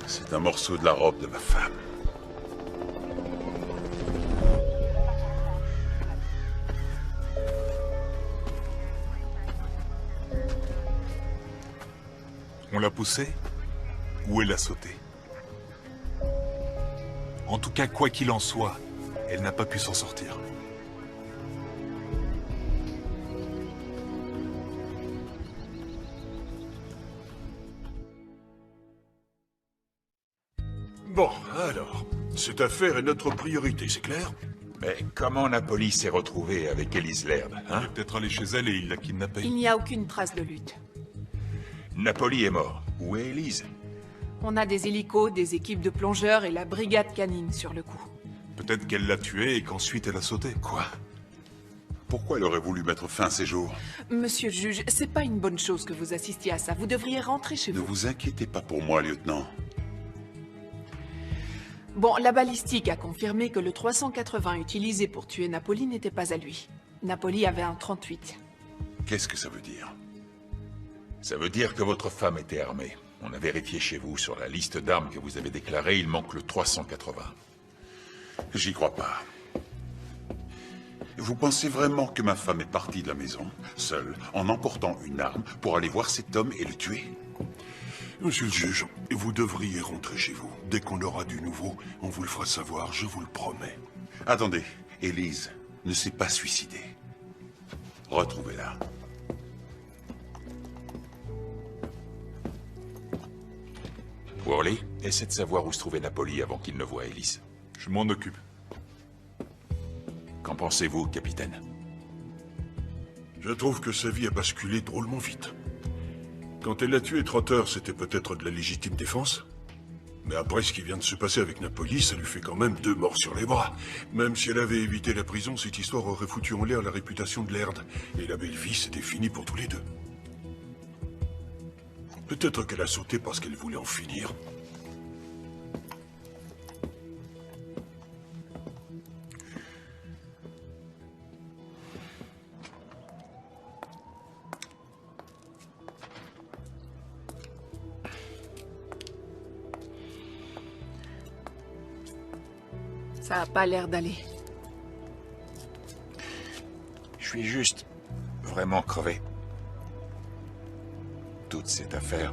C'est un morceau de la robe de ma femme. On l'a poussée ou elle a sauté? En tout cas, quoi qu'il en soit, elle n'a pas pu s'en sortir. Bon, alors, cette affaire est notre priorité, c'est clair? Mais comment Napoli s'est retrouvée avec Elise Laird, hein? Il est peut-être allé chez elle et il l'a kidnappée. Il n'y a aucune trace de lutte. Napoli est mort. Où est Elise? On a des hélicos, des équipes de plongeurs et la brigade canine sur le coup. Peut-être qu'elle l'a tué et qu'ensuite elle a sauté. Quoi? Pourquoi elle aurait voulu mettre fin à ses jours? Monsieur le juge, c'est pas une bonne chose que vous assistiez à ça. Vous devriez rentrer chez Ne vous. vous inquiétez pas pour moi, lieutenant. Bon, la balistique a confirmé que le 380 utilisé pour tuer Napoli n'était pas à lui. Napoli avait un 38. Qu'est-ce que ça veut dire? Ça veut dire que votre femme était armée. On a vérifié chez vous, sur la liste d'armes que vous avez déclarée, il manque le 380. J'y crois pas. Vous pensez vraiment que ma femme est partie de la maison, seule, en emportant une arme, pour aller voir cet homme et le tuer? Monsieur le juge, vous devriez rentrer chez vous. Dès qu'on aura du nouveau, on vous le fera savoir, je vous le promets. Attendez, Elise ne s'est pas suicidée. Retrouvez-la. Worley, essaie de savoir où se trouvait Napoli avant qu'il ne voie Elise. Je m'en occupe. Qu'en pensez-vous, capitaine? Je trouve que sa vie a basculé drôlement vite. Quand elle a tué Trotter, c'était peut-être de la légitime défense. Mais après ce qui vient de se passer avec Napoli, ça lui fait quand même 2 morts sur les bras. Même si elle avait évité la prison, cette histoire aurait foutu en l'air la réputation de Laird. Et la belle vie, c'était fini pour tous les deux. Peut-être qu'elle a sauté parce qu'elle voulait en finir. Ça a pas l'air d'aller. Je suis juste vraiment crevé. Toute cette affaire.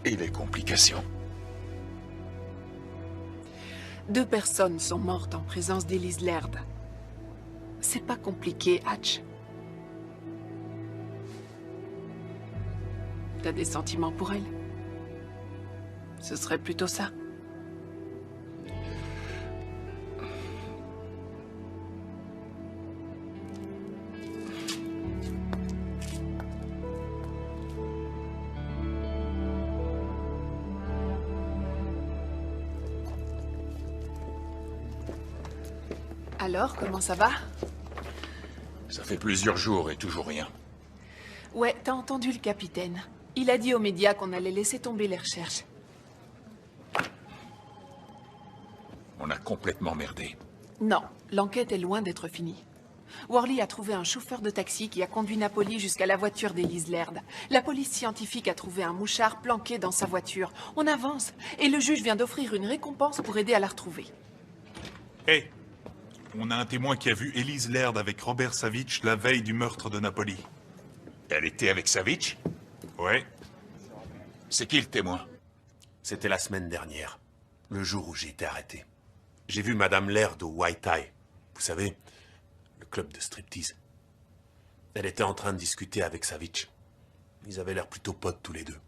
Et les complications. 2 personnes sont mortes en présence d'Elise Laird. C'est pas compliqué, Hatch. T'as des sentiments pour elle? Ce serait plutôt ça. Alors, comment ça va? Ça fait plusieurs jours et toujours rien. Ouais, t'as entendu le capitaine. Il a dit aux médias qu'on allait laisser tomber les recherches. On a complètement merdé. Non, l'enquête est loin d'être finie. Worley a trouvé un chauffeur de taxi qui a conduit Napoli jusqu'à la voiture d'Elise Laird. La police scientifique a trouvé un mouchard planqué dans sa voiture. On avance, et le juge vient d'offrir une récompense pour aider à la retrouver. Hé, on a un témoin qui a vu Elise Laird avec Robert Savitch la veille du meurtre de Napoli. Elle était avec Savitch? Ouais. C'est qui le témoin? C'était la semaine dernière, le jour où j'ai été arrêté. J'ai vu Madame Laird au White Tie. Vous savez, le club de striptease. Elle était en train de discuter avec Savitch. Ils avaient l'air plutôt potes tous les deux.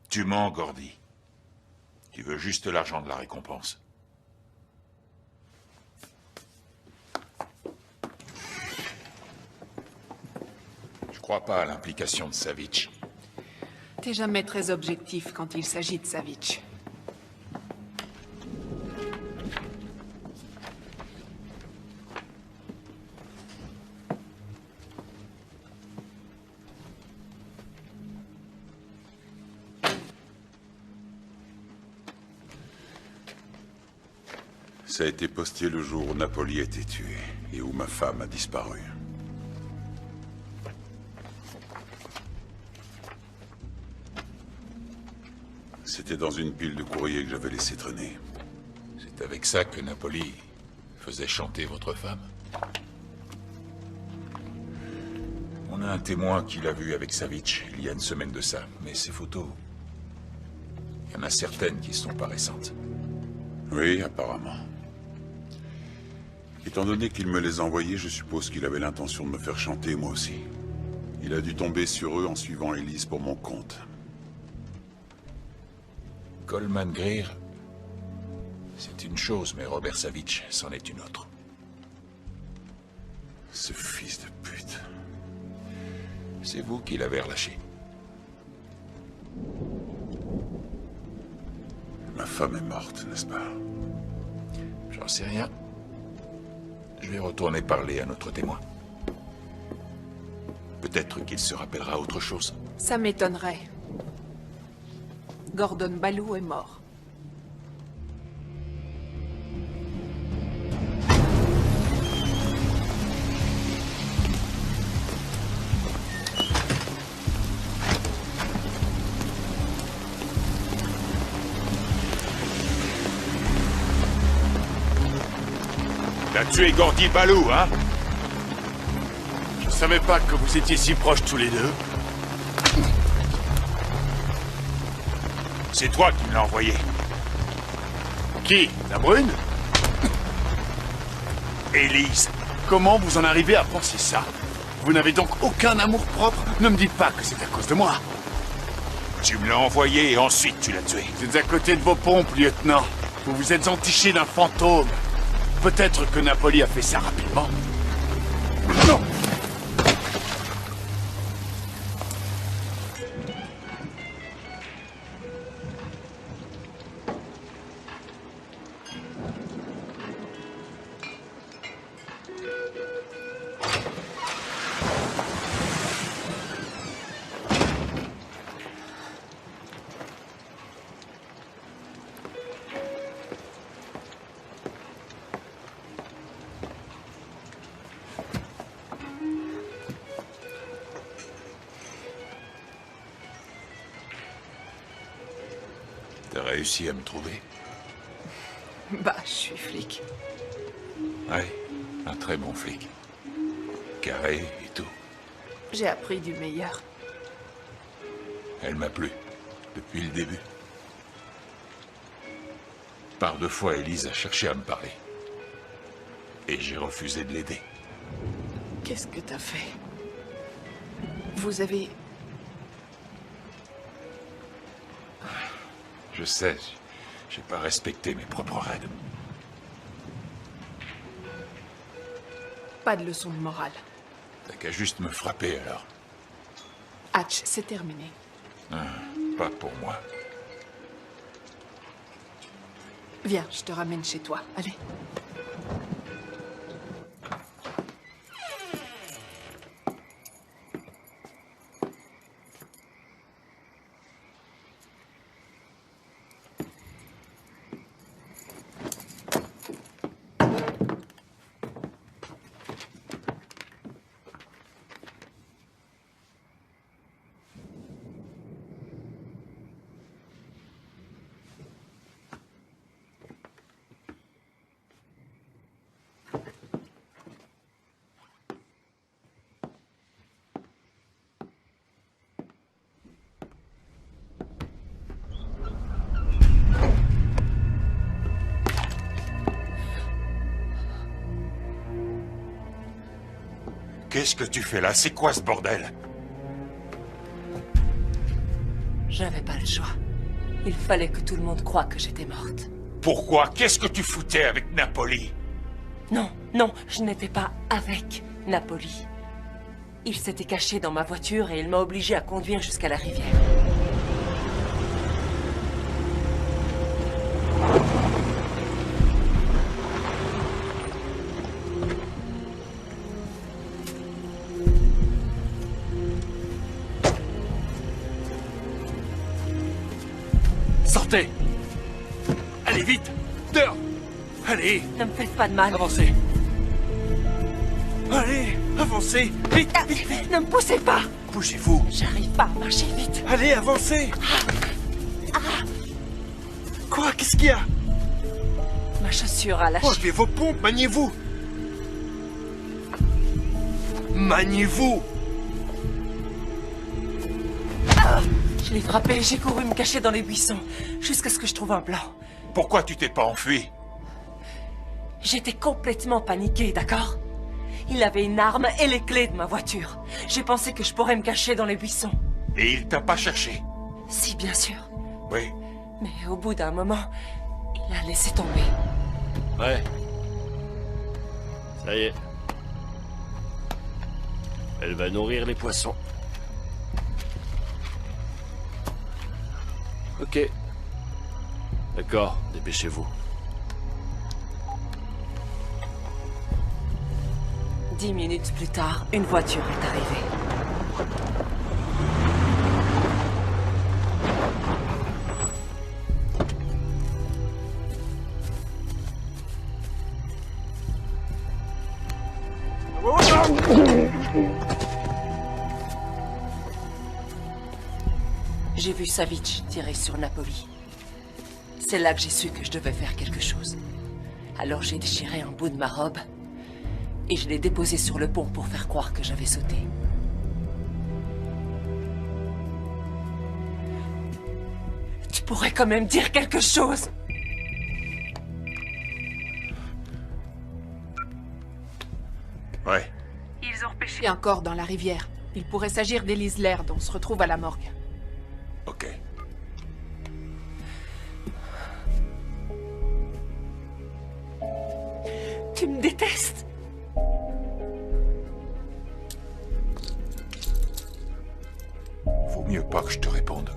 Tu mens, Gordy. Tu veux juste l'argent de la récompense. Je crois pas à l'implication de Savitch. T'es jamais très objectif quand il s'agit de Savitch. Ça a été posté le jour où Napoli a été tué et où ma femme a disparu. C'était dans une pile de courrier que j'avais laissé traîner. C'est avec ça que Napoli faisait chanter votre femme? On a un témoin qui l'a vu avec Savitch il y a une semaine de ça, mais ces photos... Il y en a certaines qui sont pas récentes. Oui, apparemment. Étant donné qu'il me les a envoyés, je suppose qu'il avait l'intention de me faire chanter, moi aussi. Il a dû tomber sur eux en suivant Elise pour mon compte. Coleman Greer, c'est une chose, mais Robert Savitch, c'en est une autre. Ce fils de pute. C'est vous qui l'avez relâché. Ma femme est morte, n'est-ce pas? J'en sais rien. Je vais retourner parler à notre témoin. Peut-être qu'il se rappellera autre chose. Ça m'étonnerait. Gordon Ballou est mort. T'as tué Gordy Ballou, hein? Je savais pas que vous étiez si proches tous les deux. C'est toi qui me l'as envoyé. Qui? La brune? Elise. Comment vous en arrivez à penser ça? Vous n'avez donc aucun amour-propre? Ne me dites pas que c'est à cause de moi. Tu me l'as envoyé et ensuite tu l'as tué. Vous êtes à côté de vos pompes, lieutenant. Vous vous êtes entiché d'un fantôme. Peut-être que Napoli a fait ça rapidement. Non! T'as réussi à me trouver? Bah, je suis flic. Ouais, un très bon flic. Carré et tout. J'ai appris du meilleur. Elle m'a plu, depuis le début. Par 2 fois, Elise a cherché à me parler. Et j'ai refusé de l'aider. Qu'est-ce que t'as fait? Vous avez... Je sais, j'ai pas respecté mes propres règles. Pas de leçon de morale. T'as qu'à juste me frapper alors. Hatch, c'est terminé. Pas pour moi. Viens, je te ramène chez toi. Allez. Qu'est-ce que tu fais là? C'est quoi ce bordel? J'avais pas le choix. Il fallait que tout le monde croie que j'étais morte. Pourquoi? Qu'est-ce que tu foutais avec Napoli? Non, non, je n'étais pas avec Napoli. Il s'était caché dans ma voiture et il m'a obligé à conduire jusqu'à la rivière. Sortez! Allez, vite! Dehors! Allez! Ne me faites pas de mal. Avancez! Allez! Avancez! Vite! Vite! Ne me poussez pas! Bougez-vous! J'arrive pas à marcher vite. Allez, avancez! Quoi? Qu'est-ce qu'il y a? Ma chaussure a lâché. Enlevez vos pompes, maniez-vous! Maniez-vous! Je l'ai frappé, j'ai couru me cacher dans les buissons, jusqu'à ce que je trouve un plan. Pourquoi tu t'es pas enfui? J'étais complètement paniquée, d'accord? Il avait une arme et les clés de ma voiture. J'ai pensé que je pourrais me cacher dans les buissons. Et il t'a pas cherché? Si, bien sûr. Oui. Mais au bout d'un moment, il a laissé tomber. Ouais. Ça y est. Elle va nourrir les poissons. Ok. D'accord, dépêchez-vous. 10 minutes plus tard, une voiture est arrivée. J'ai vu Savic tirer sur Napoli. C'est là que j'ai su que je devais faire quelque chose. Alors j'ai déchiré un bout de ma robe et je l'ai déposé sur le pont pour faire croire que j'avais sauté. Tu pourrais quand même dire quelque chose. Ouais. Ils ont repêché. Il y a un corps dans la rivière. Il pourrait s'agir d'Élise Laird, on se retrouve à la morgue. Ok. Tu me détestes. Vaut mieux pas que je te réponde.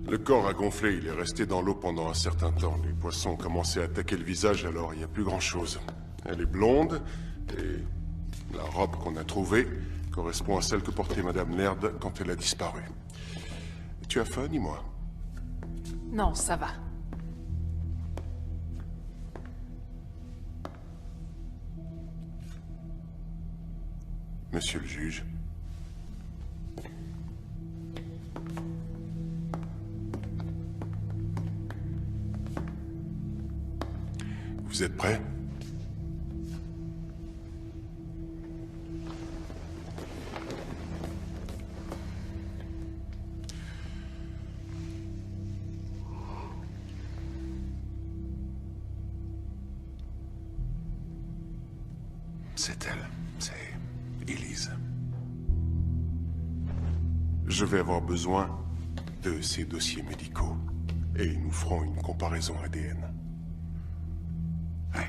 Le corps a gonflé, il est resté dans l'eau pendant un certain temps. Les poissons ont commencé à attaquer le visage, alors il n'y a plus grand-chose. Elle est blonde, et la robe qu'on a trouvée correspond à celle que portait Madame Laird quand elle a disparu. Tu as faim, dis-moi? Non, ça va. Monsieur le juge. Vous êtes prêt? C'est elle. C'est Élise. Je vais avoir besoin de ces dossiers médicaux. Et nous ferons une comparaison ADN. Ouais.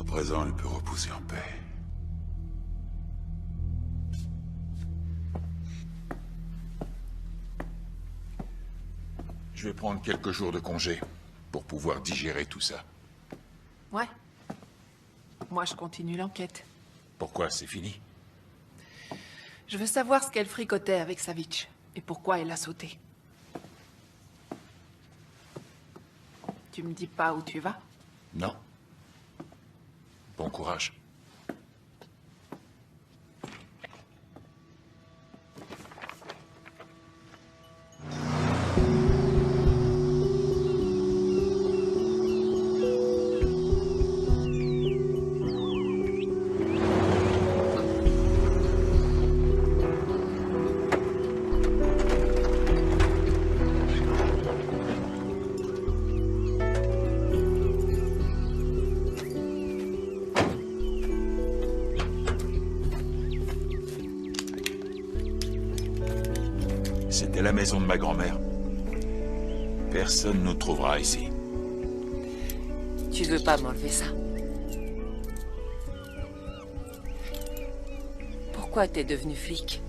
À présent, elle peut reposer en paix. Je vais prendre quelques jours de congé pour pouvoir digérer tout ça. Ouais. Moi, je continue l'enquête. Pourquoi? C'est fini? Je veux savoir ce qu'elle fricotait avec Savic et pourquoi elle a sauté. Tu me dis pas où tu vas? Non. Bon courage. C'était la maison de ma grand-mère. Personne nous trouvera ici. Tu veux pas m'enlever ça? Pourquoi t'es devenu flic?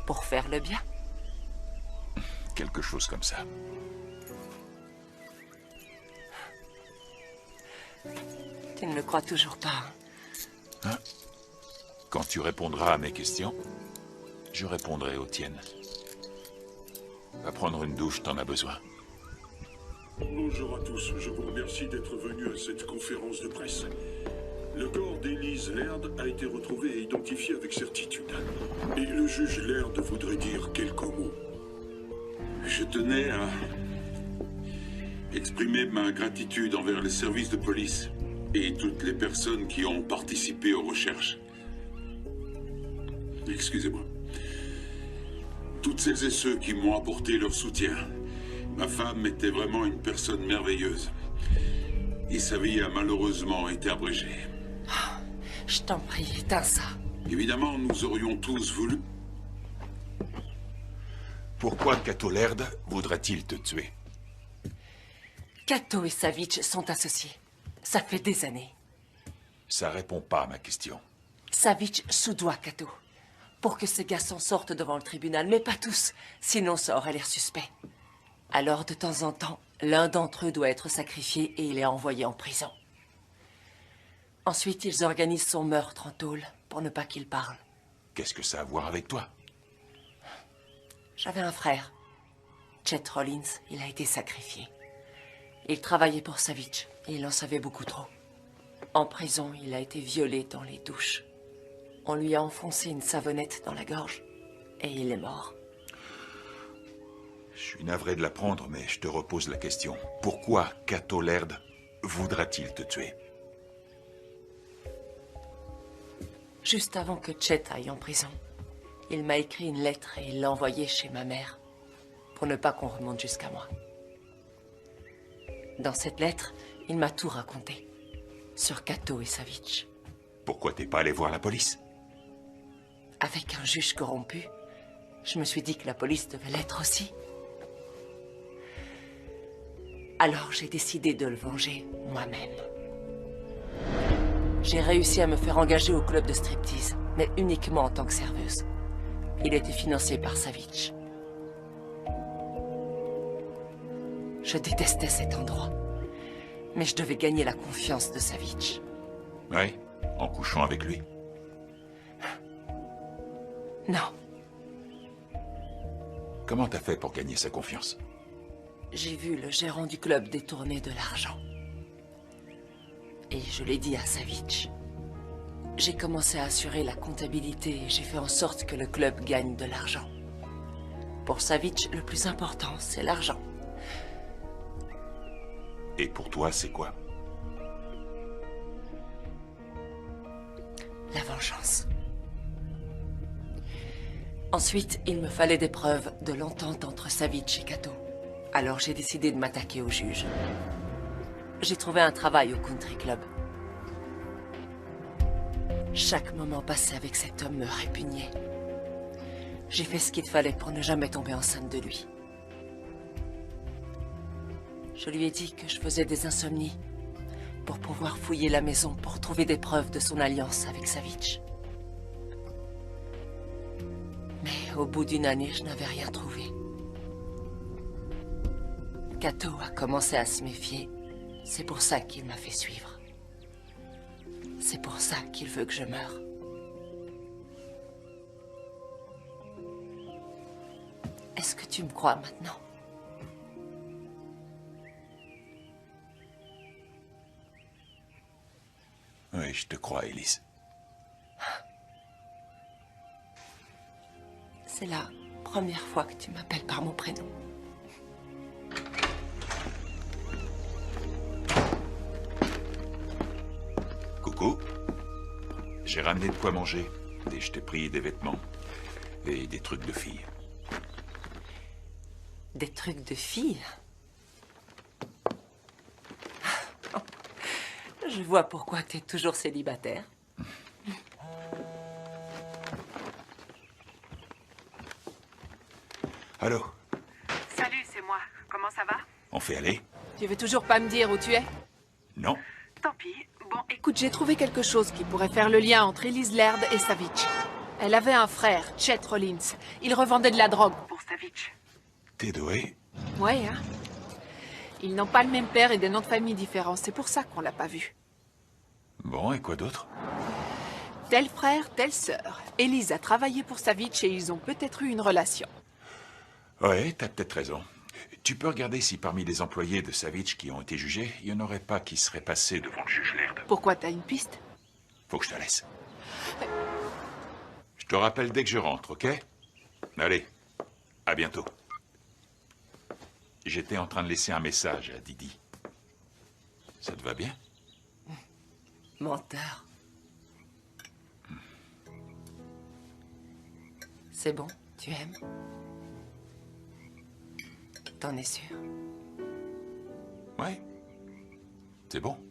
Pour faire le bien? Quelque chose comme ça. Tu ne le crois toujours pas, hein? Hein? Quand tu répondras à mes questions, je répondrai aux tiennes. Va prendre une douche, t'en as besoin. Bonjour à tous, je vous remercie d'être venus à cette conférence de presse. Le corps d'Elise Laird a été retrouvé et identifié avec certitude. Et le juge Laird voudrait dire quelques mots. Je tenais à exprimer ma gratitude envers les services de police et toutes les personnes qui ont participé aux recherches. Excusez-moi. Toutes celles et ceux qui m'ont apporté leur soutien. Ma femme était vraiment une personne merveilleuse. Et sa vie a malheureusement été abrégée. Oh, je t'en prie, éteins ça. Évidemment, nous aurions tous voulu... Pourquoi Cato Laird voudrait-il te tuer? Cato et Savitch sont associés. Ça fait des années. Ça répond pas à ma question. Savitch soudoie Cato. Pour que ces gars s'en sortent devant le tribunal, mais pas tous. Sinon, ça aurait l'air suspect. Alors, de temps en temps, l'un d'entre eux doit être sacrifié et il est envoyé en prison. Ensuite, ils organisent son meurtre en tôle pour ne pas qu'il parle. Qu'est-ce que ça a à voir avec toi? J'avais un frère, Chet Rollins. Il a été sacrifié. Il travaillait pour Savitch et il en savait beaucoup trop. En prison, il a été violé dans les douches. On lui a enfoncé une savonnette dans la gorge et il est mort. Je suis navré de l'apprendre, mais je te repose la question. Pourquoi Cato Laird voudra-t-il te tuer? Juste avant que Chet aille en prison, il m'a écrit une lettre et il l'a envoyée chez ma mère, pour ne pas qu'on remonte jusqu'à moi. Dans cette lettre, il m'a tout raconté, sur Cato et Savitch. Pourquoi t'es pas allé voir la police? Avec un juge corrompu, je me suis dit que la police devait l'être aussi. Alors j'ai décidé de le venger moi-même. J'ai réussi à me faire engager au club de striptease, mais uniquement en tant que serveuse. Il était financé par Savitch. Je détestais cet endroit, mais je devais gagner la confiance de Savitch. Oui, en couchant avec lui. Non. Comment t'as fait pour gagner sa confiance? J'ai vu le gérant du club détourner de l'argent. Et je l'ai dit à Savitch. J'ai commencé à assurer la comptabilité et j'ai fait en sorte que le club gagne de l'argent. Pour Savitch, le plus important, c'est l'argent. Et pour toi, c'est quoi? La vengeance. Ensuite, il me fallait des preuves de l'entente entre Savitch et Cato. Alors j'ai décidé de m'attaquer au juge. J'ai trouvé un travail au country club. Chaque moment passé avec cet homme me répugnait. J'ai fait ce qu'il fallait pour ne jamais tomber enceinte de lui. Je lui ai dit que je faisais des insomnies pour pouvoir fouiller la maison pour trouver des preuves de son alliance avec Savitch. Mais au bout d'une année, je n'avais rien trouvé. Cato a commencé à se méfier. C'est pour ça qu'il m'a fait suivre. C'est pour ça qu'il veut que je meure. Est-ce que tu me crois maintenant? Oui, je te crois, Elise. C'est la première fois que tu m'appelles par mon prénom. Coucou. J'ai ramené de quoi manger. Et je t'ai pris des vêtements. Et des trucs de filles. Des trucs de filles? Je vois pourquoi tu es toujours célibataire. Allô? Salut, c'est moi. Comment ça va? On fait aller? Tu veux toujours pas me dire où tu es? Non. Tant pis. Bon, Écoute, j'ai trouvé quelque chose qui pourrait faire le lien entre Elise Laird et Savitch. Elle avait un frère, Chet Rollins. Il revendait de la drogue. Pour Savitch. T'es doué? Ouais, hein? Ils n'ont pas le même père et des noms de famille différents. C'est pour ça qu'on l'a pas vu. Bon, et quoi d'autre? Tel frère, telle sœur. Elise a travaillé pour Savitch et ils ont peut-être eu une relation. Ouais, t'as peut-être raison. Tu peux regarder si parmi les employés de Savitch qui ont été jugés, il n'y en aurait pas qui seraient passés devant le juge Laird. Pourquoi t'as une piste? Faut que je te laisse. Je te rappelle dès que je rentre, ok? Allez, à bientôt. J'étais en train de laisser un message à Didi. Ça te va bien? Menteur. C'est bon, tu aimes? T'en es sûr? Ouais. C'est bon.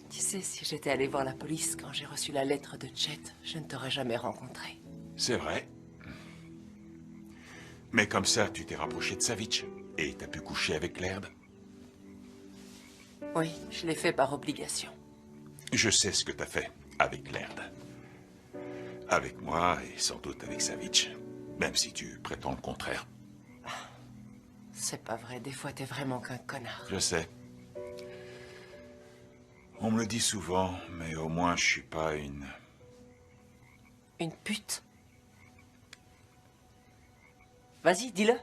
Tu sais, si j'étais allé voir la police quand j'ai reçu la lettre de Chet, je ne t'aurais jamais rencontré. C'est vrai. Mais comme ça, tu t'es rapproché de Savitch. Et t'as pu coucher avec Laird. Oui, je l'ai fait par obligation. Je sais ce que t'as fait avec Laird. Avec moi et sans doute avec Savitch. Même si tu prétends le contraire. C'est pas vrai, des fois t'es vraiment qu'un connard. Je sais. On me le dit souvent, mais au moins je suis pas une... Une pute? Vas-y, dis-le.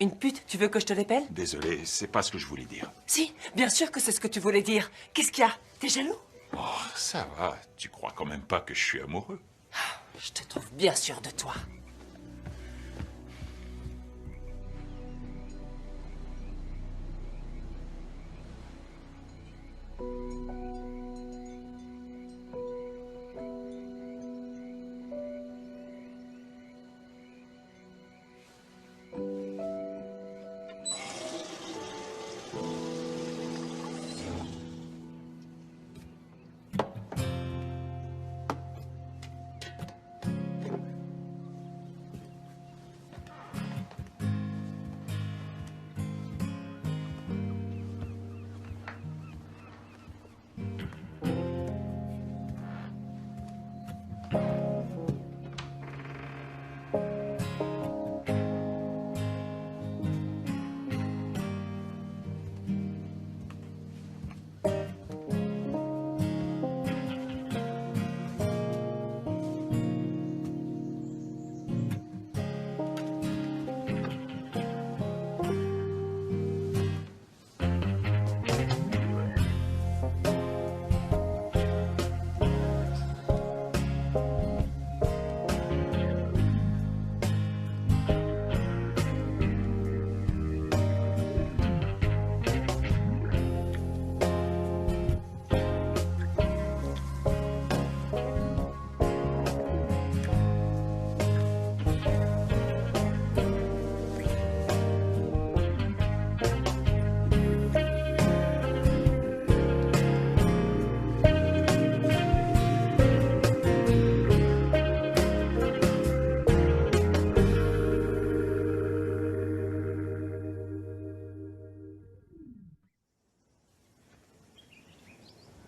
Une pute, tu veux que je te l'épelle? Désolé, c'est pas ce que je voulais dire. Si, bien sûr que c'est ce que tu voulais dire. Qu'est-ce qu'il y a? T'es jaloux? Oh, ça va. Tu crois quand même pas que je suis amoureux? Je te trouve bien sûr de toi.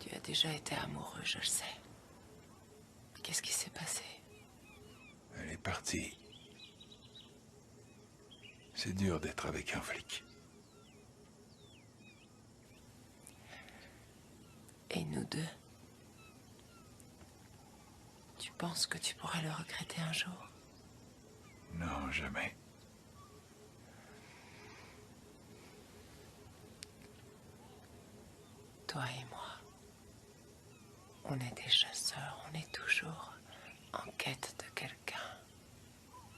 Tu as déjà été amoureux, je le sais. Qu'est-ce qui s'est passé? Elle est partie. C'est dur d'être avec un flic. Et nous deux? Tu penses que tu pourrais le regretter un jour? Non, jamais. Toi et moi, on est des chasseurs, on est toujours en quête de quelqu'un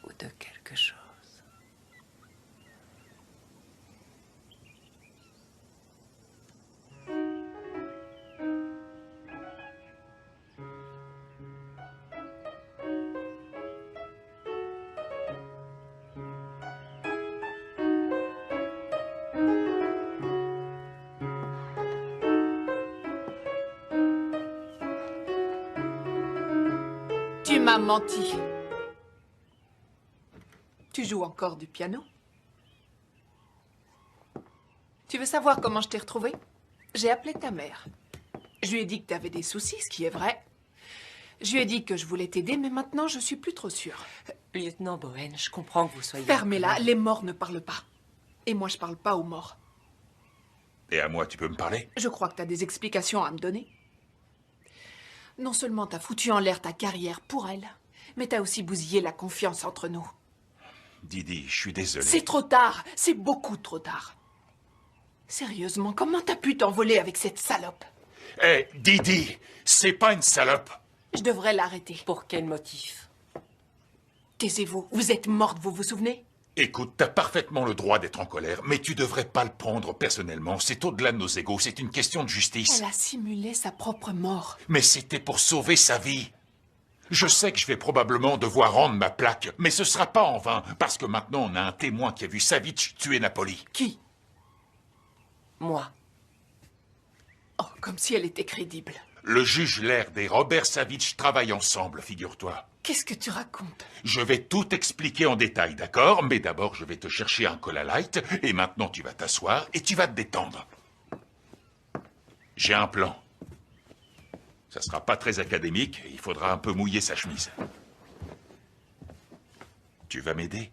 ou de quelque chose. Tu m'as menti. Tu joues encore du piano? Tu veux savoir comment je t'ai retrouvée? J'ai appelé ta mère. Je lui ai dit que tu avais des soucis, ce qui est vrai. Je lui ai dit que je voulais t'aider, mais maintenant, je suis plus trop sûre. Lieutenant Bowen, je comprends que vous soyez... Fermez-la, les morts ne parlent pas. Et moi, je parle pas aux morts. Et à moi, tu peux me parler? Je crois que tu as des explications à me donner. Non seulement t'as foutu en l'air ta carrière pour elle, mais t'as aussi bousillé la confiance entre nous. Didi, je suis désolé. C'est trop tard, c'est beaucoup trop tard. Sérieusement, comment t'as pu t'envoler avec cette salope? Hé, Didi, c'est pas une salope. Je devrais l'arrêter. Pour quel motif? Taisez-vous, vous êtes morte, vous vous souvenez? Écoute, t'as parfaitement le droit d'être en colère, mais tu devrais pas le prendre personnellement. C'est au-delà de nos égos, c'est une question de justice. Elle a simulé sa propre mort. Mais c'était pour sauver sa vie. Je sais que je vais probablement devoir rendre ma plaque, mais ce sera pas en vain, parce que maintenant on a un témoin qui a vu Savitch tuer Napoli. Qui? Moi. Oh, comme si elle était crédible. Le juge Laird et Robert Savitch travaillent ensemble, figure-toi. Qu'est-ce que tu racontes? Je vais tout expliquer en détail, d'accord? Mais d'abord, je vais te chercher un Cola Light, et maintenant tu vas t'asseoir et tu vas te détendre. J'ai un plan. Ça sera pas très académique, il faudra un peu mouiller sa chemise. Tu vas m'aider?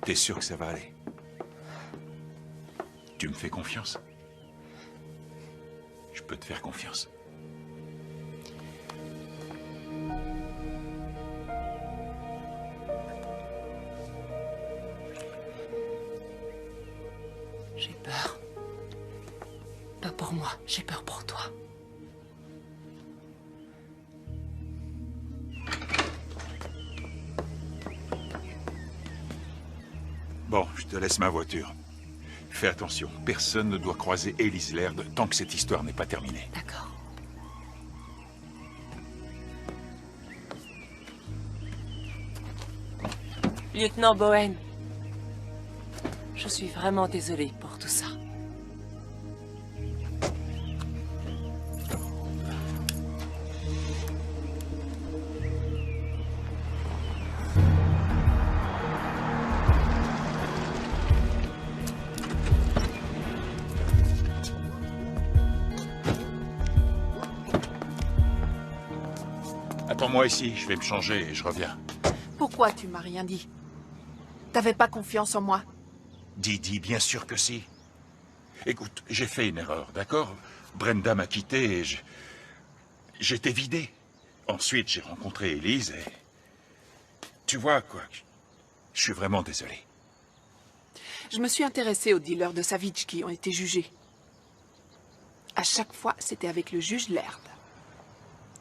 T'es sûr que ça va aller? Tu me fais confiance? Je peux te faire confiance. J'ai peur. Pas pour moi, j'ai peur pour toi. Bon, je te laisse ma voiture. Fais attention, personne ne doit croiser Elise Laird tant que cette histoire n'est pas terminée. D'accord. Lieutenant Bowen, je suis vraiment désolée pour tout ça. Attends-moi ici, je vais me changer et je reviens. Pourquoi tu m'as rien dit? T'avais pas confiance en moi? Didi, bien sûr que si. Écoute, j'ai fait une erreur, d'accord? Brenda m'a quitté et j'étais vidé. Ensuite, j'ai rencontré Elise et... Tu vois, quoi, je suis vraiment désolé. Je me suis intéressée aux dealers de Savitch qui ont été jugés. À chaque fois, c'était avec le juge Laird.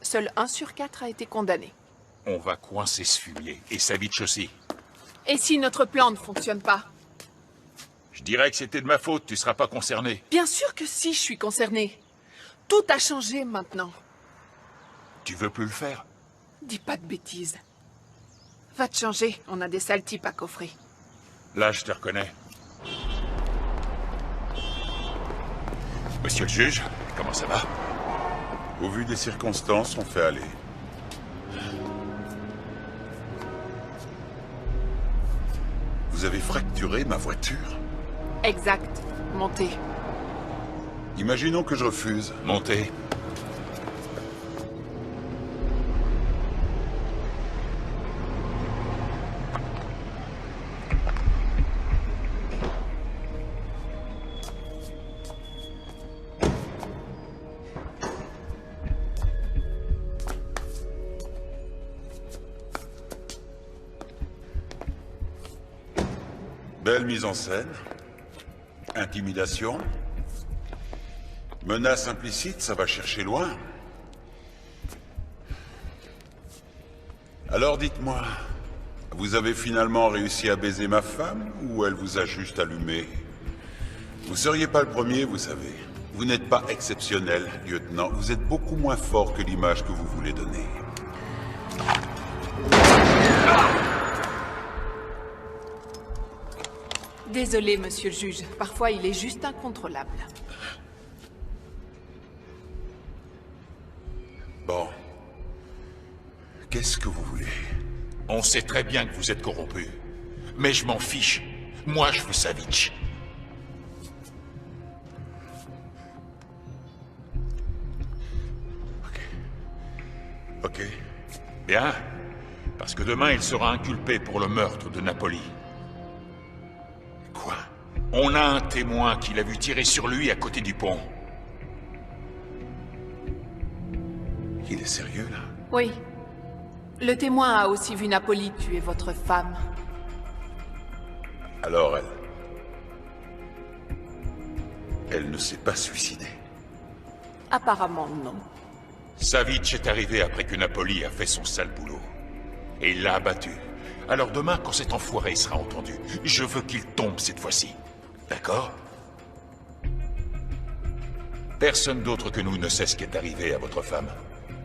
Seul 1 sur 4 a été condamné. On va coincer ce fumier, et Savitch aussi. Et si notre plan ne fonctionne pas? Je dirais que c'était de ma faute, tu seras pas concerné. Bien sûr que si, je suis concernée. Tout a changé maintenant. Tu veux plus le faire? Dis pas de bêtises. Va te changer, on a des sales types à coffrer. Là, je te reconnais. Monsieur le juge, comment ça va? Au vu des circonstances, on fait aller. Vous avez fracturé ma voiture? Exact. Montez. Imaginons que je refuse. Montez. Belle mise en scène. Intimidation. Menace implicite, ça va chercher loin. Alors dites-moi, vous avez finalement réussi à baiser ma femme ou elle vous a juste allumé? Vous seriez pas le premier, vous savez. Vous n'êtes pas exceptionnel, lieutenant. Vous êtes beaucoup moins fort que l'image que vous voulez donner. Désolé, monsieur le juge. Parfois, il est juste incontrôlable. Bon. Qu'est-ce que vous voulez? On sait très bien que vous êtes corrompu. Mais je m'en fiche. Moi, je veux Savitch. Ok. Bien. Parce que demain, il sera inculpé pour le meurtre de Napoli. Quoi? On a un témoin qui l'a vu tirer sur lui à côté du pont. Il est sérieux, là? Oui. Le témoin a aussi vu Napoli tuer votre femme. Alors elle ne s'est pas suicidée. Apparemment, non. Savitch est arrivé après que Napoli a fait son sale boulot. Et il l'a abattu. Alors demain, quand cet enfoiré sera entendu, je veux qu'il tombe cette fois-ci. D'accord? Personne d'autre que nous ne sait ce qui est arrivé à votre femme.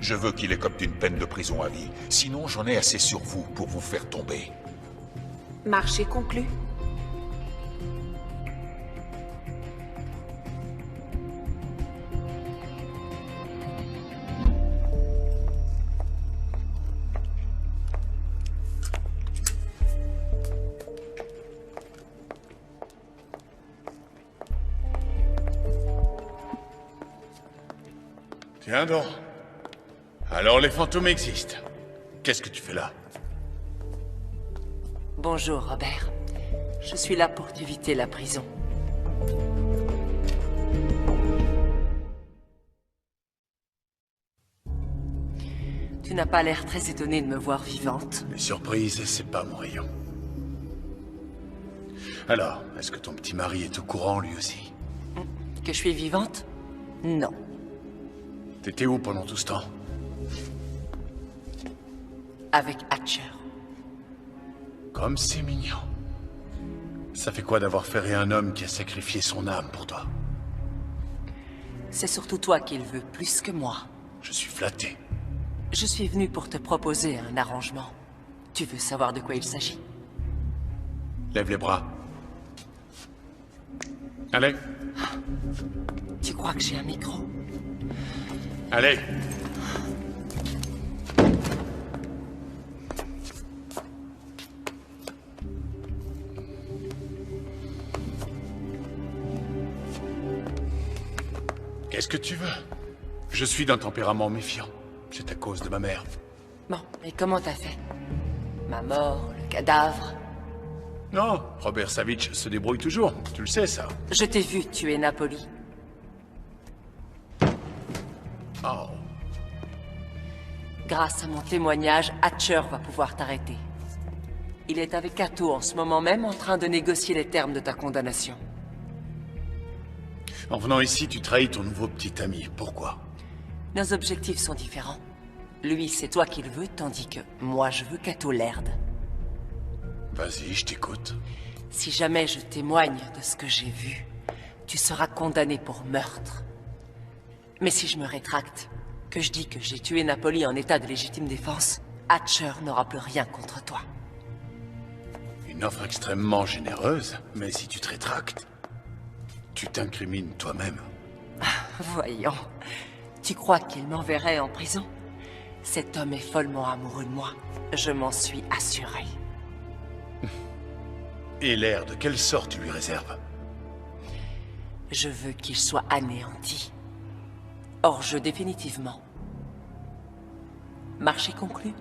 Je veux qu'il écope d'une peine de prison à vie. Sinon, j'en ai assez sur vous pour vous faire tomber. Marché conclu. Tiens donc. Alors les fantômes existent. Qu'est-ce que tu fais là? Bonjour, Robert. Je suis là pour t'éviter la prison. Tu n'as pas l'air très étonné de me voir vivante. Les surprises, c'est pas mon rayon. Alors, est-ce que ton petit mari est au courant lui aussi? Que je suis vivante? Non. T'étais où pendant tout ce temps? Avec Hatcher. Comme c'est mignon. Ça fait quoi d'avoir ferré un homme qui a sacrifié son âme pour toi? C'est surtout toi qui le veux plus que moi. Je suis flatté. Je suis venu pour te proposer un arrangement. Tu veux savoir de quoi il s'agit? Lève les bras. Allez. Tu crois que j'ai un micro? Allez. Qu'est-ce que tu veux? Je suis d'un tempérament méfiant. C'est à cause de ma mère. Bon, et comment t'as fait? Ma mort, le cadavre? Non, Robert Savitch se débrouille toujours. Tu le sais, ça. Je t'ai vu tuer Napoli. Oh. Grâce à mon témoignage, Hatcher va pouvoir t'arrêter. Il est avec Kato en ce moment même en train de négocier les termes de ta condamnation. En venant ici, tu trahis ton nouveau petit ami. Pourquoi? Nos objectifs sont différents. Lui, c'est toi qui le veux, tandis que moi, je veux Kato Laird. Vas-y, je t'écoute. Si jamais je témoigne de ce que j'ai vu, tu seras condamné pour meurtre. Mais si je me rétracte, que je dis que j'ai tué Napoli en état de légitime défense, Hatcher n'aura plus rien contre toi. Une offre extrêmement généreuse, mais si tu te rétractes, tu t'incrimines toi-même. Voyons, tu crois qu'il m'enverrait en prison? Cet homme est follement amoureux de moi. Je m'en suis assuré. Et l'air de quelle sorte tu lui réserves? Je veux qu'il soit anéanti. Hors jeu définitivement. Marché conclu?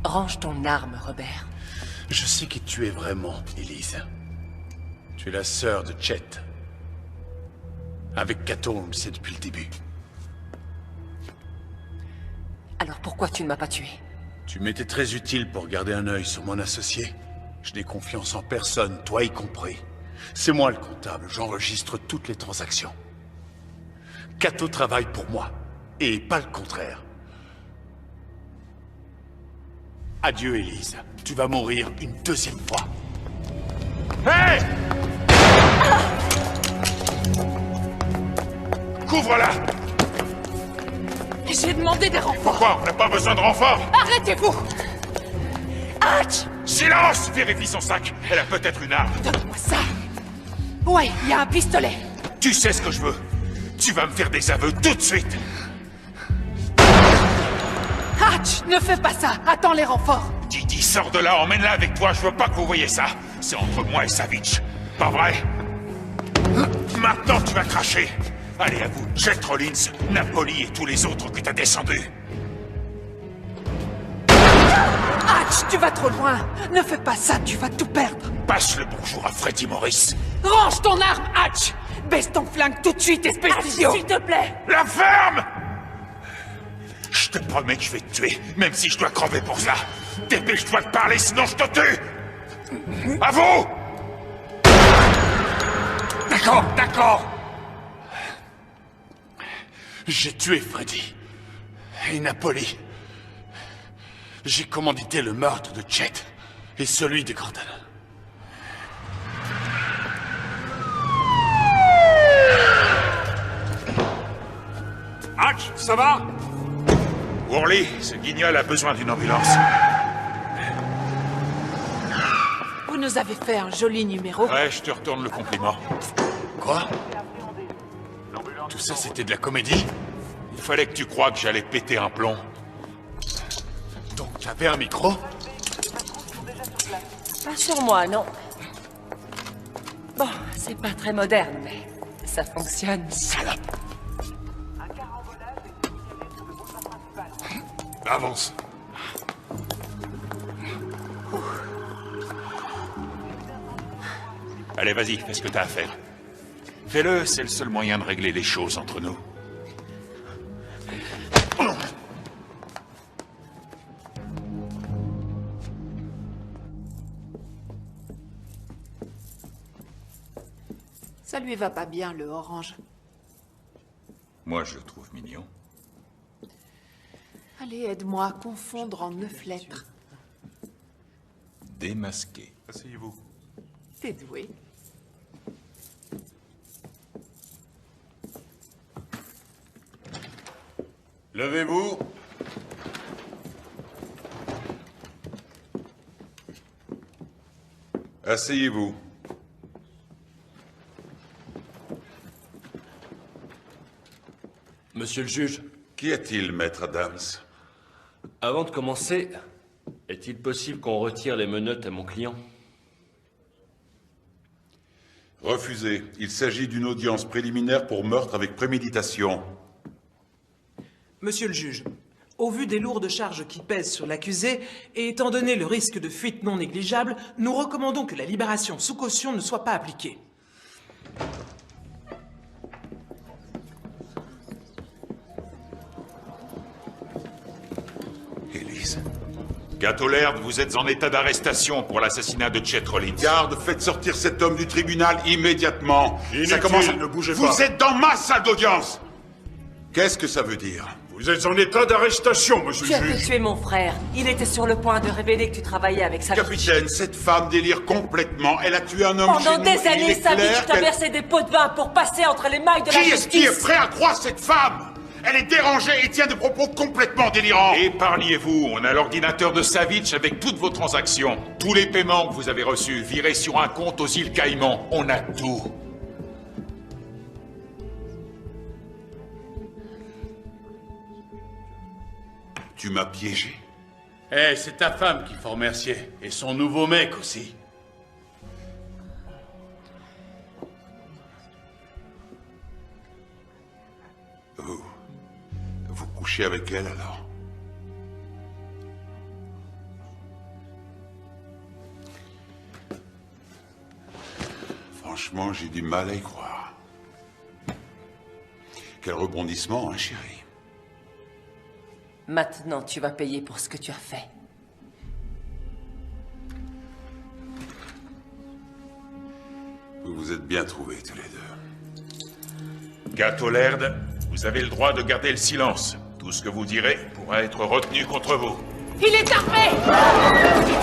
Range ton arme, Robert. Je sais qui tu es vraiment, Elise. Tu es la sœur de Chet. Avec Kato, on le sait depuis le début. Alors pourquoi tu ne m'as pas tué? Tu m'étais très utile pour garder un œil sur mon associé. Je n'ai confiance en personne, toi y compris. C'est moi le comptable, j'enregistre toutes les transactions. Kato travaille pour moi, et pas le contraire. Adieu, Elise. Tu vas mourir une deuxième fois. Hé! Couvre-la! J'ai demandé des renforts. Pourquoi? On n'a pas besoin de renforts! Arrêtez-vous! Hatch! Silence! Vérifie son sac. Elle a peut-être une arme. Donne-moi ça. Ouais, il y a un pistolet. Tu sais ce que je veux. Tu vas me faire des aveux tout de suite. Hatch, ne fais pas ça. Attends les renforts. Didi, sors de là, emmène-la avec toi. Je veux pas que vous voyez ça. C'est entre moi et Savitch. Pas vrai? Maintenant, tu vas cracher. Allez, à vous, Chet Rollins, Napoli et tous les autres que t'as descendus. Hatch, tu vas trop loin. Ne fais pas ça, tu vas tout perdre. Passe le bonjour à Freddy Morris. Range ton arme, Hatch. Baisse ton flingue tout de suite, espèce d'idiot. S'il te plaît. La ferme! Je te promets que je vais te tuer, même si je dois crever pour ça. Dépêche-toi de parler, sinon je te tue! À vous! D'accord, d'accord. J'ai tué Freddy. Et Napoli. J'ai commandité le meurtre de Chet et celui de Gordon. Hatch, ça va? Worley, ce guignol a besoin d'une ambulance. Vous nous avez fait un joli numéro. Ouais, je te retourne le compliment. Quoi? Tout ça, c'était de la comédie? Il fallait que tu crois que j'allais péter un plomb. Donc, t'avais un micro? Pas sur moi, non. Bon, c'est pas très moderne, mais ça fonctionne. Salope! Avance. Allez, vas-y, fais ce que t'as à faire. Fais-le, c'est le seul moyen de régler les choses entre nous. Ça lui va pas bien, le orange. Moi, je le trouve mignon. Allez, aide-moi à confondre en 9 lettres. Démasqué. Asseyez-vous. T'es doué. Levez-vous. Asseyez-vous. Monsieur le juge, Qu'y a-t-il, maître Adams? avant de commencer, est-il possible qu'on retire les menottes à mon client? Refusé. Il s'agit d'une audience préliminaire pour meurtre avec préméditation. Monsieur le juge, au vu des lourdes charges qui pèsent sur l'accusé, et étant donné le risque de fuite non négligeable, nous recommandons que la libération sous caution ne soit pas appliquée. Élise. Gatolerd, vous êtes en état d'arrestation pour l'assassinat de Chet Rollins. Garde, faites sortir cet homme du tribunal immédiatement. Inutile, ne bougez pas. Vous êtes dans ma salle d'audience. Qu'est-ce que ça veut dire? Vous êtes en état d'arrestation, monsieur Tu as le fait juge. tuer mon frère. Il était sur le point de révéler que tu travaillais avec Savitch. Capitaine, cette femme délire complètement. Elle a tué un homme Pendant chez des nous, et il années, est clair Savitch t'a qu'elle- versé des pots de vin pour passer entre les mailles de la Qui est-ce qui est justice. prêt à croire cette femme? Elle est dérangée et tient des propos complètement délirants. Épargnez-vous, on a l'ordinateur de Savitch avec toutes vos transactions. Tous les paiements que vous avez reçus virés sur un compte aux îles Caïmans. On a tout. Tu m'as piégé. Eh, c'est ta femme qu'il faut remercier. Et son nouveau mec aussi. Vous couchez avec elle alors? Franchement, j'ai du mal à y croire. Quel rebondissement, hein, chérie? Maintenant, tu vas payer pour ce que tu as fait. Vous vous êtes bien trouvés tous les deux. Gatolerd, vous avez le droit de garder le silence. Tout ce que vous direz pourra être retenu contre vous. Il est armé!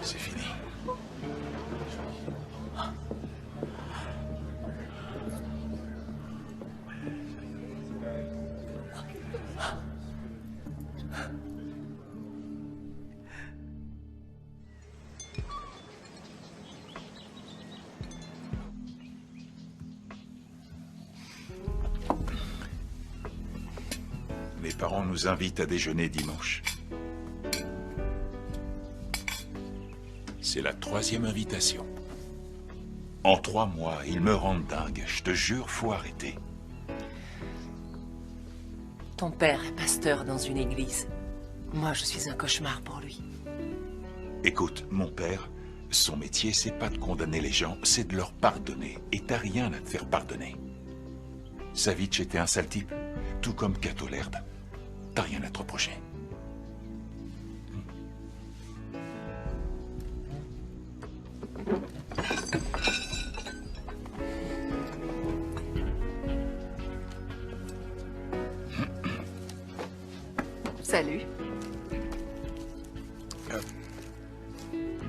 C'est fini. parents nous invitent à déjeuner dimanche. C'est la 3e invitation. En 3 mois, ils me rendent dingue. Je te jure, faut arrêter. Ton père est pasteur dans une église. Moi, je suis un cauchemar pour lui. Écoute, mon père, son métier, c'est pas de condamner les gens, c'est de leur pardonner. Et t'as rien à te faire pardonner. Savitch était un sale type, tout comme Cato Laird. T'as rien à te reprocher. Salut.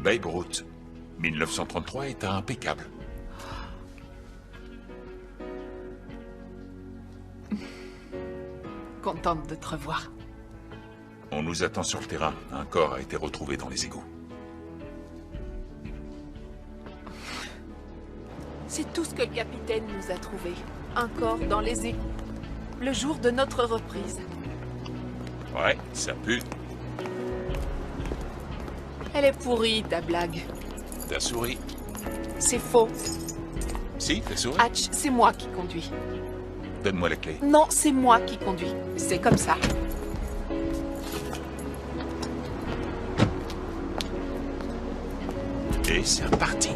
Babe Ruth, 1933 est impeccable. Contente de te revoir. On nous attend sur le terrain. Un corps a été retrouvé dans les égouts. C'est tout ce que le capitaine nous a trouvé. Un corps dans les égouts. Le jour de notre reprise. Ouais, ça pue. Elle est pourrie, ta blague. T'as souri. C'est faux. Si, t'as souri. Hatch, c'est moi qui conduis. Donne-moi la clé. Non, c'est moi qui conduis. C'est comme ça. Et c'est reparti.